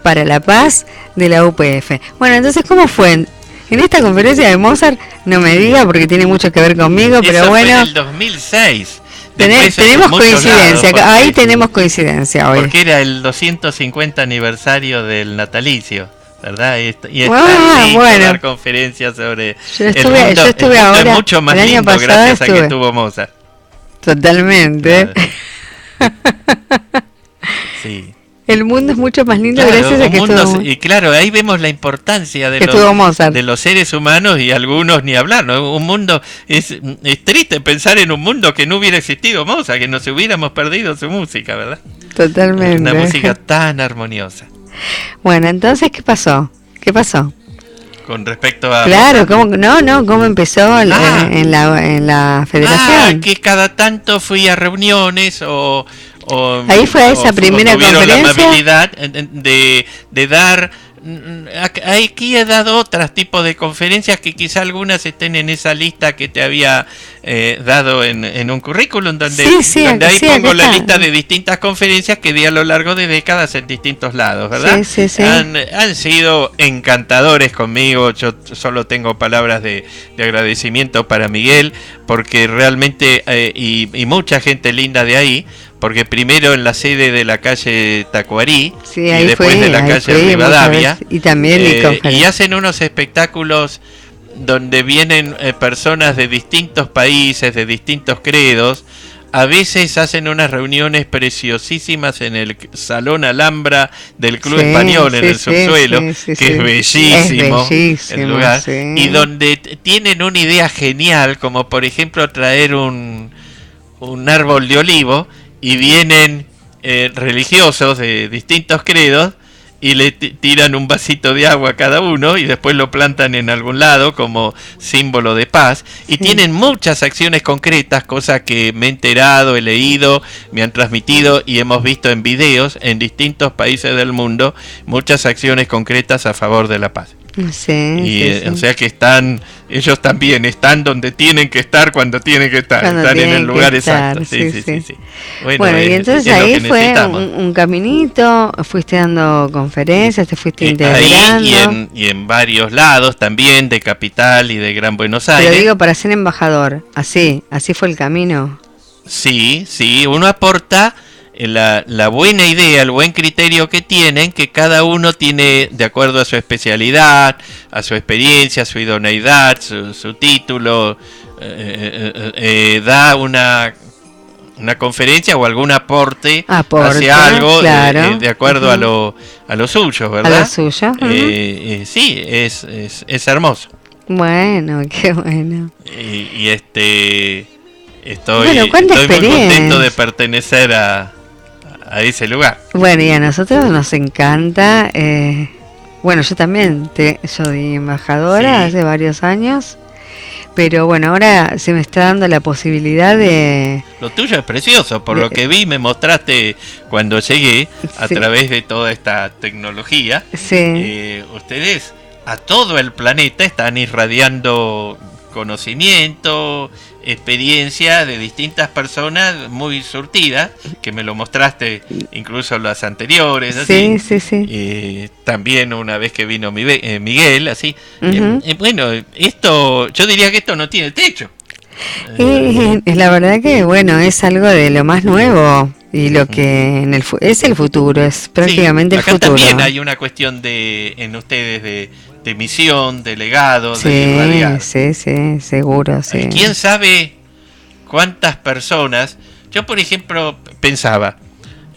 para la paz de la UPF. Bueno, entonces, ¿cómo fue? En esta conferencia de Mozart, no me diga porque tiene mucho que ver conmigo, pero eso bueno. Fue en el 2006. Tenemos coincidencia, ahí tenemos coincidencia hoy. Porque era el 250 aniversario del natalicio, ¿verdad? Y está bueno. dar conferencias sobre yo estuve ahora, es mucho más el año lindo pasado gracias a que estuvo Mozart. Totalmente. Sí. El mundo es mucho más lindo gracias a que estuvo. Y claro, ahí vemos la importancia de los seres humanos y algunos ni hablar, ¿no? Un mundo es triste pensar en un mundo que no hubiera existido Mozart, que nos hubiéramos perdido su música, ¿verdad? Totalmente. Una música tan armoniosa. Bueno, entonces, ¿qué pasó? Con respecto a... Claro, ¿cómo empezó en la federación? Que cada tanto fui a reuniones ahí fue esa primera conferencia. La amabilidad de dar... Aquí he dado otros tipos de conferencias que quizá algunas estén en esa lista que te había dado en un currículum donde ahí pongo la lista de distintas conferencias que di a lo largo de décadas en distintos lados, ¿verdad? Sí. Han sido encantadores conmigo. Yo solo tengo palabras de agradecimiento para Miguel, porque realmente y mucha gente linda de ahí, porque primero en la sede de la calle Tacuarí y después de la calle Rivadavia, y también y hacen unos espectáculos donde vienen personas de distintos países, de distintos credos. A veces hacen unas reuniones preciosísimas en el Salón Alhambra del Club Español, en el subsuelo, que es bellísimo el lugar, y donde tienen una idea genial, como por ejemplo traer un árbol de olivo, y vienen religiosos de distintos credos y le tiran un vasito de agua a cada uno y después lo plantan en algún lado como símbolo de paz. Y tienen muchas acciones concretas, cosas que me he enterado, he leído, me han transmitido y hemos visto en videos en distintos países del mundo, muchas acciones concretas a favor de la paz. O sea que ellos también están donde tienen que estar cuando tienen que estar, están en el lugar exacto. Sí. Bueno, y entonces ahí fue un caminito, fuiste dando conferencias, te fuiste integrando. Ahí y en varios lados también, de Capital y de Gran Buenos Aires. Pero digo, para ser embajador, así fue el camino. Sí, uno aporta la buena idea, el buen criterio que tienen, que cada uno tiene de acuerdo a su especialidad, a su experiencia, a su idoneidad, su título, da una conferencia o algún aporte hacia algo, claro, de acuerdo a lo suyo, ¿verdad? A lo suyo. Sí, es hermoso. Bueno, qué bueno. Estoy muy contento de pertenecer a ese lugar. Bueno, y a nosotros nos encanta. Bueno, yo también soy embajadora hace varios años. Pero bueno, ahora se me está dando la posibilidad de... Lo tuyo es precioso, por lo que vi, me mostraste cuando llegué, a través de toda esta tecnología. Sí. Ustedes a todo el planeta están irradiando conocimiento, experiencia de distintas personas muy surtidas, que me lo mostraste incluso las anteriores, así. Sí. También una vez que vino Miguel, así. Bueno, esto, yo diría que esto no tiene techo. La verdad que, bueno, es algo de lo más nuevo y lo que es el futuro, es prácticamente el futuro. Acá también hay una cuestión en ustedes de misión, de legado, de irradiar. Sí, seguro, sí. ¿Quién sabe cuántas personas? Yo, por ejemplo, pensaba,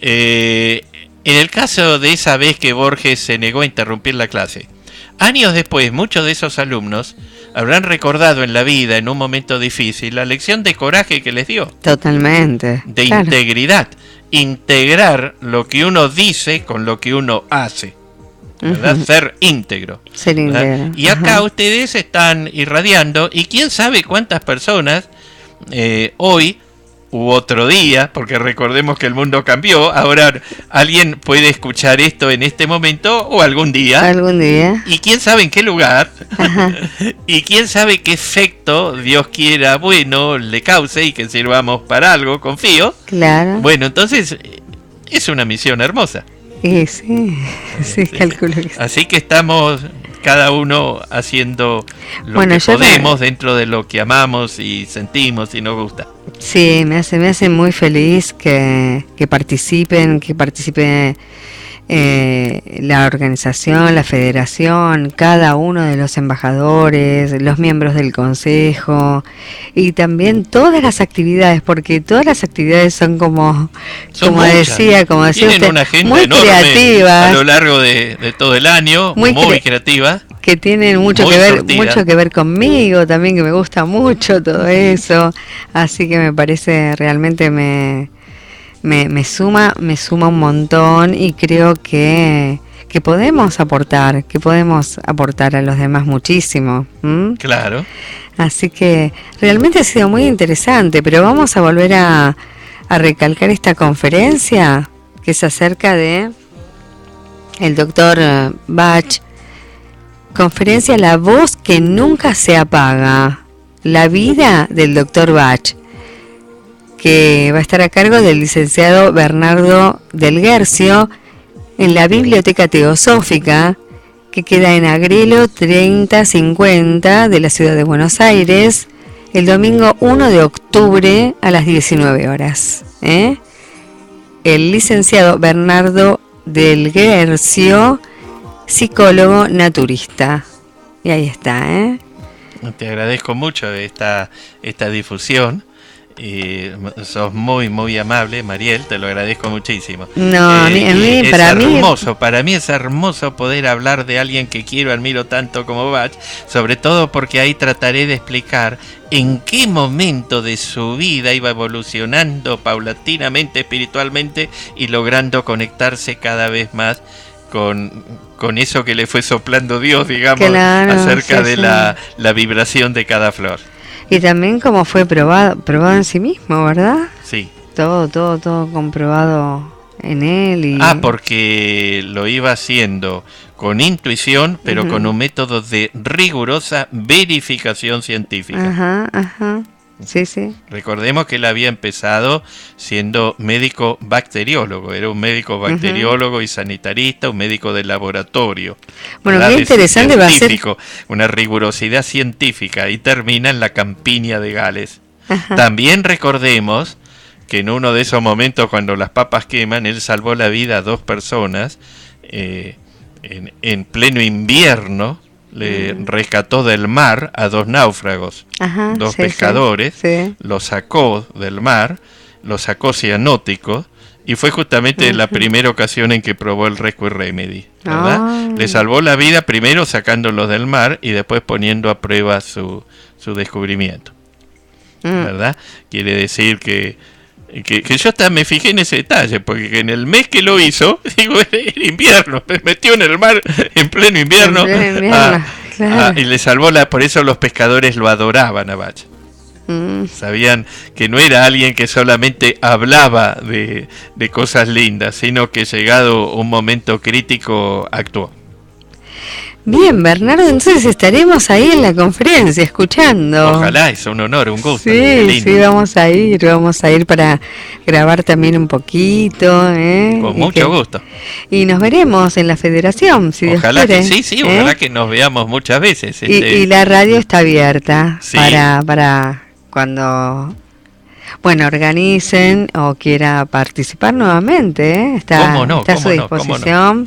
en el caso de esa vez que Borges se negó a interrumpir la clase, años después, muchos de esos alumnos habrán recordado en la vida, en un momento difícil, la lección de coraje que les dio. Totalmente. De integridad. Integrar lo que uno dice con lo que uno hace. ¿Verdad? Ser íntegro. Ser íntegro. Y acá ustedes están irradiando, y quién sabe cuántas personas hoy u otro día, porque recordemos que el mundo cambió, ahora alguien puede escuchar esto en este momento o algún día. Y quién sabe en qué lugar. Y quién sabe qué efecto Dios quiera bueno le cause y que sirvamos para algo, confío. Claro. Bueno, entonces es una misión hermosa. Sí, calculo que sí. Así que estamos cada uno haciendo lo que podemos dentro de lo que amamos y sentimos y nos gusta. Sí, me hace muy feliz que participe la organización, la federación, cada uno de los embajadores, los miembros del consejo y también todas las actividades, porque todas las actividades son como decía usted, una agenda muy enorme creativas a lo largo de todo el año, muy creativa, que tienen mucho que ver conmigo también, que me gusta mucho todo eso, así que me parece realmente me suma un montón y creo que podemos aportar a los demás muchísimo. Claro. Así que realmente ha sido muy interesante, pero vamos a volver a recalcar esta conferencia que es acerca de el doctor Bach. Conferencia La voz que nunca se apaga, la vida del doctor Bach, que va a estar a cargo del licenciado Bernardo del Guercio en la Biblioteca Teosófica, que queda en Agrelo 3050 de la ciudad de Buenos Aires, el domingo 1 de octubre a las 19 horas. El licenciado Bernardo del Guercio, psicólogo naturista. Y ahí está, Te agradezco mucho esta difusión. Sos muy amable, Mariel, te lo agradezco muchísimo. Para mí es hermoso poder hablar de alguien que quiero, admiro tanto como Bach, sobre todo porque ahí trataré de explicar en qué momento de su vida iba evolucionando paulatinamente, espiritualmente, y logrando conectarse cada vez más con eso que le fue soplando Dios, digamos, acerca de la vibración de cada flor. Y también como fue probado en sí mismo, ¿verdad? Sí. Todo comprobado en él. Porque lo iba haciendo con intuición, pero con un método de rigurosa verificación científica. Ajá. Sí. Recordemos que él había empezado siendo médico bacteriólogo, era un médico bacteriólogo y sanitarista, un médico de laboratorio. Bueno, qué interesante va a ser. Una rigurosidad científica, y termina en la Campiña de Gales. También recordemos que en uno de esos momentos cuando las papas queman, él salvó la vida a 2 personas en pleno invierno. Le rescató del mar a 2 náufragos, 2 pescadores, los sacó del mar, los sacó cianóticos, y fue justamente la primera ocasión en que probó el Rescue Remedy, ¿verdad? Le salvó la vida primero sacándolos del mar y después poniendo a prueba su descubrimiento. ¿verdad? Quiere decir que yo hasta me fijé en ese detalle, porque en el mes que lo hizo, digo, era invierno, me metió en el mar en pleno invierno, claro. Y le salvó por eso los pescadores lo adoraban a Bach. Sabían que no era alguien que solamente hablaba de cosas lindas, sino que llegado un momento crítico actuó. Bien, Bernardo, entonces estaremos ahí en la conferencia escuchando. Ojalá, es un honor, un gusto. Sí, vamos a ir para grabar también un poquito. Con mucho gusto. Y nos veremos en la federación, si ojalá Dios quiere. Que sí, ojalá que nos veamos muchas veces. Y la radio está abierta para cuando organicen o quiera participar nuevamente. Está a su disposición.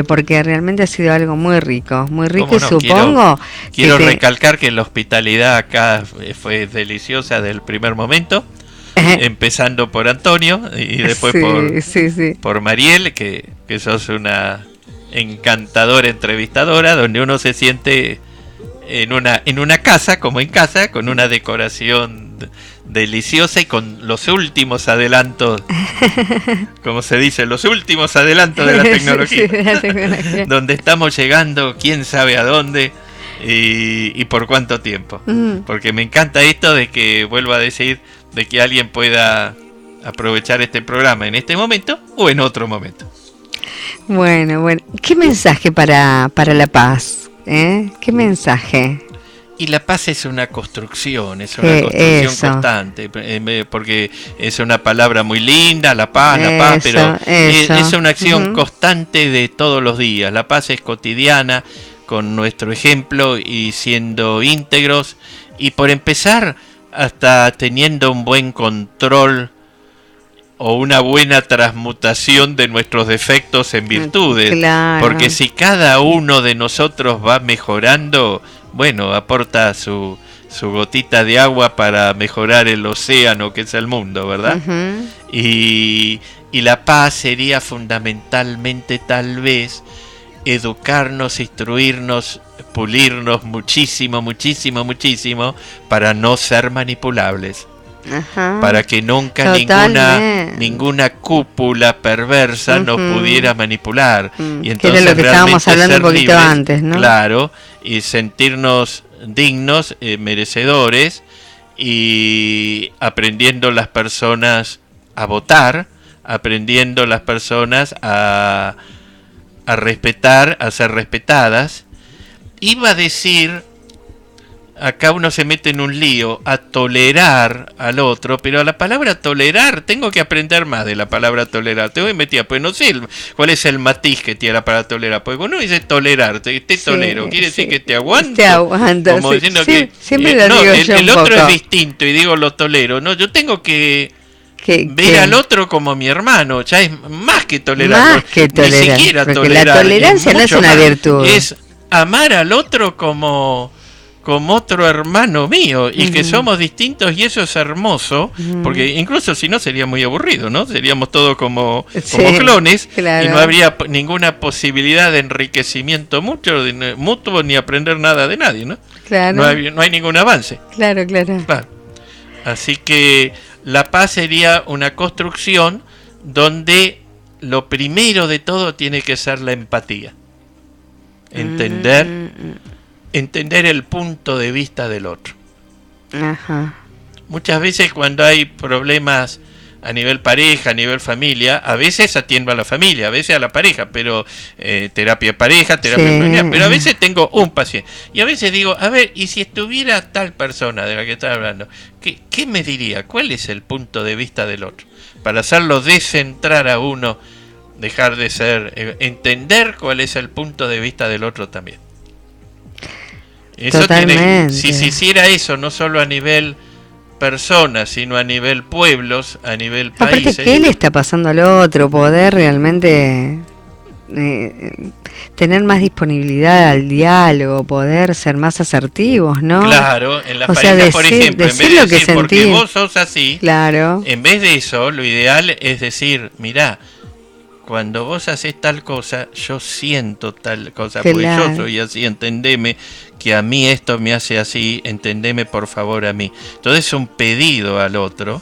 Porque realmente ha sido algo muy rico y supongo quiero recalcar que la hospitalidad acá fue deliciosa desde el primer momento, empezando por Antonio y después por Mariel, que sos una encantadora entrevistadora, donde uno se siente en una casa, como en casa, con una decoración deliciosa y con los últimos adelantos, como se dice, los últimos adelantos de la tecnología, donde estamos llegando, quién sabe a dónde y por cuánto tiempo, porque me encanta esto de que, vuelvo a decir, de que alguien pueda aprovechar este programa en este momento o en otro momento. Bueno, ¿qué mensaje para la paz? ¿Qué mensaje? Y la paz es una construcción constante, porque es una palabra muy linda, la paz, pero es una acción constante de todos los días. La paz es cotidiana, con nuestro ejemplo y siendo íntegros, y por empezar, hasta teniendo un buen control o una buena transmutación de nuestros defectos en virtudes, porque si cada uno de nosotros va mejorando, aporta su gotita de agua para mejorar el océano que es el mundo, ¿verdad? Y la paz sería fundamentalmente, tal vez, educarnos, instruirnos, pulirnos muchísimo, muchísimo, muchísimo, para no ser manipulables. Para que nunca ninguna cúpula perversa nos pudiera manipular. Y entonces, que era lo que estábamos hablando un poquito libres, antes, ¿no? Claro, y sentirnos dignos, merecedores, y aprendiendo las personas a votar, aprendiendo las personas a respetar, a ser respetadas. Iba a decir, acá uno se mete en un lío, a tolerar al otro, pero a la palabra tolerar, tengo que aprender más de la palabra tolerar. Te voy a meter, pues no sé cuál es el matiz que tiene la palabra tolerar, porque uno dice tolerar, te tolero, quiere decir que te aguanto. Te aguanto, como diciendo que siempre lo digo yo el otro es distinto y digo lo tolero. No, yo tengo que ver al otro como mi hermano, ya es más que tolerar. Ni siquiera porque tolerar. La tolerancia no es una virtud. Es amar al otro como otro hermano mío, y que somos distintos, y eso es hermoso, porque incluso si no sería muy aburrido, ¿no? Seríamos todos como clones, claro. Y no habría ninguna posibilidad de enriquecimiento mutuo, ni aprender nada de nadie, ¿no? Claro. No hay ningún avance. Claro. Así que la paz sería una construcción donde lo primero de todo tiene que ser la empatía. Entender el punto de vista del otro. Muchas veces cuando hay problemas a nivel pareja, a nivel familia, a veces atiendo a la familia, a veces a la pareja, pero terapia de pareja, terapia familiar, pero a veces tengo un paciente. Y a veces digo, a ver, y si estuviera tal persona de la que estás hablando, ¿qué me diría? ¿Cuál es el punto de vista del otro? Para hacerlo descentrar a uno, dejar de ser, entender cuál es el punto de vista del otro también. Eso si se hiciera eso, no solo a nivel personas, sino a nivel pueblos, a nivel países. Aparte, ¿qué le está pasando al otro? Poder realmente tener más disponibilidad al diálogo, poder ser más asertivos, ¿no? Claro, en la pareja, por ejemplo, en vez de decir porque vos sos así, claro. En vez de eso, lo ideal es decir, mirá, cuando vos haces tal cosa, yo siento tal cosa, porque yo soy así, entendeme, porque a mí esto me hace así, entendeme por favor a mí. Entonces es un pedido al otro,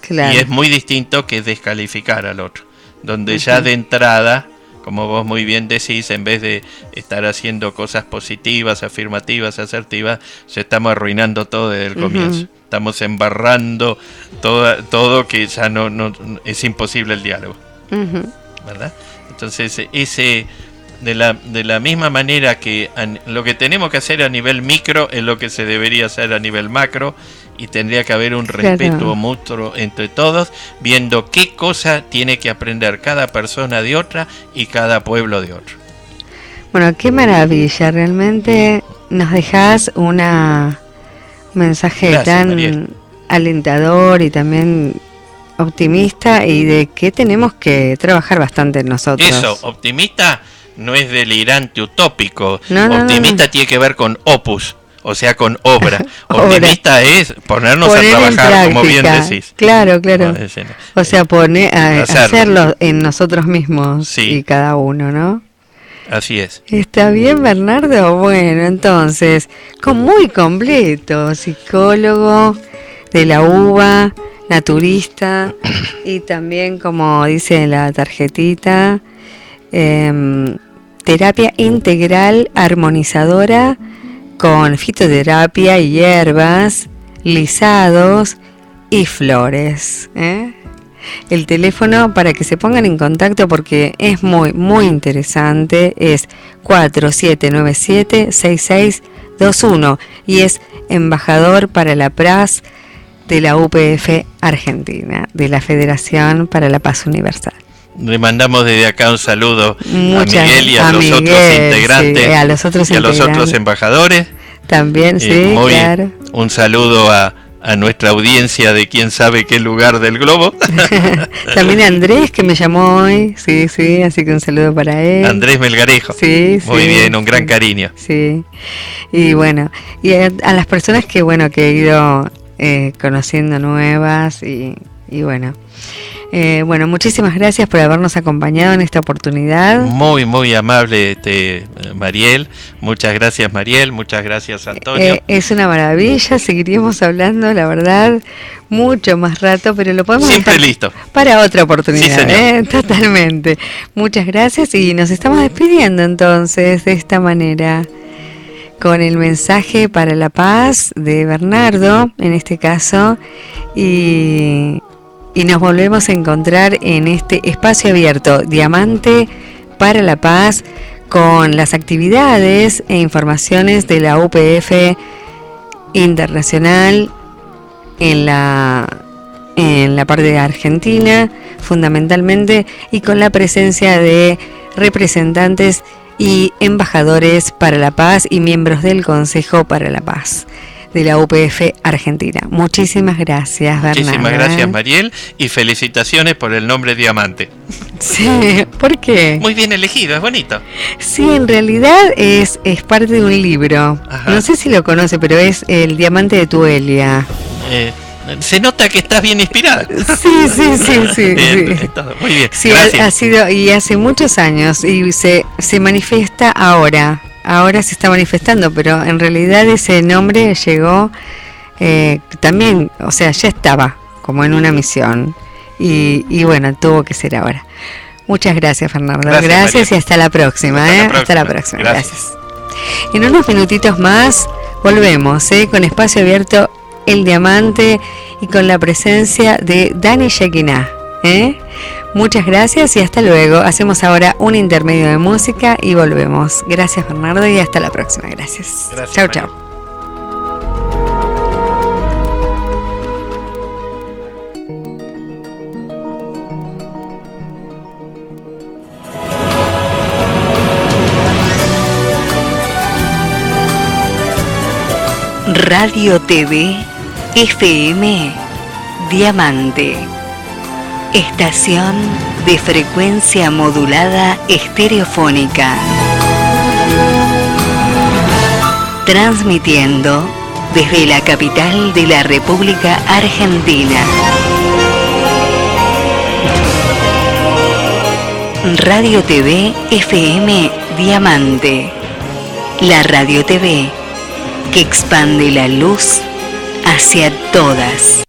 Claro. y es muy distinto que descalificar al otro, donde ya de entrada, como vos muy bien decís, en vez de estar haciendo cosas positivas, afirmativas, asertivas, se estamos arruinando todo desde el comienzo. Estamos embarrando todo que ya no es imposible el diálogo, ¿verdad? Entonces ese de la misma manera que lo que tenemos que hacer a nivel micro es lo que se debería hacer a nivel macro, y tendría que haber un respeto mutuo entre todos, viendo qué cosa tiene que aprender cada persona de otra y cada pueblo de otro. Bueno, qué maravilla, realmente nos dejás un mensaje tan Mariel, alentador y también optimista, y de que tenemos que trabajar bastante en nosotros. Eso, optimista no es delirante, utópico. No, optimista tiene que ver con opus, o sea, con obra. Optimista es ponernos a trabajar, como bien decís. Claro. O sea, hacerlo en nosotros mismos, y cada uno, ¿no? Así es. Está bien, Bernardo. Bueno, entonces, muy completo, psicólogo de la UBA, naturista, y también, como dice la tarjetita, terapia integral armonizadora con fitoterapia y hierbas, lisados y flores. El teléfono para que se pongan en contacto, porque es muy interesante, es 4797-6621, y es embajador para la paz de la UPF Argentina, de la Federación para la Paz Universal. Le mandamos desde acá un saludo a Miguel y a los otros integrantes, a los otros embajadores. También, claro. Un saludo a nuestra audiencia de quién sabe qué lugar del globo. También a Andrés, que me llamó hoy, sí, así que un saludo para él. Andrés Melgarejo. Muy bien, un gran cariño. Sí, y bueno, y a las personas que he ido conociendo nuevas, y bueno. Bueno, muchísimas gracias por habernos acompañado en esta oportunidad. Muy amable, Mariel. Muchas gracias, Mariel. Muchas gracias, Antonio. Es una maravilla. Seguiríamos hablando, la verdad, mucho más rato, pero lo podemos siempre dejar listo para otra oportunidad. Sí, Totalmente. Muchas gracias, y nos estamos despidiendo entonces de esta manera, con el mensaje para la paz de Bernardo, en este caso, y nos volvemos a encontrar en este espacio abierto, Diamante para la Paz, con las actividades e informaciones de la UPF Internacional en la parte de Argentina, fundamentalmente, y con la presencia de representantes y embajadores para la paz y miembros del Consejo para la Paz de la UPF Argentina. Muchísimas gracias, Bernardo. Muchísimas gracias, Mariel, y felicitaciones por el nombre Diamante. Sí, ¿por qué? Muy bien elegido, es bonito. Sí, en realidad es parte de un libro. Ajá. No sé si lo conoce, pero es El Diamante de Tuelia. Se nota que estás bien inspirada. Sí. Muy bien. Sí, ha sido, y hace muchos años, y se manifiesta ahora. Ahora se está manifestando, pero en realidad ese nombre llegó también, o sea, ya estaba como en una misión, y bueno, tuvo que ser ahora. Muchas gracias, Fernando. Gracias, y hasta la próxima. Hasta la próxima. Gracias. En unos minutitos más volvemos con Espacio Abierto, El Diamante, y con la presencia de Dani Shekinah. Muchas gracias y hasta luego. Hacemos ahora un intermedio de música y volvemos. Gracias, Bernardo, y hasta la próxima. Gracias. Chau. Radio TV FM Diamante. Estación de frecuencia modulada estereofónica. Transmitiendo desde la capital de la República Argentina. Radio TV FM Diamante. La Radio TV que expande la luz hacia todas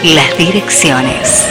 las direcciones.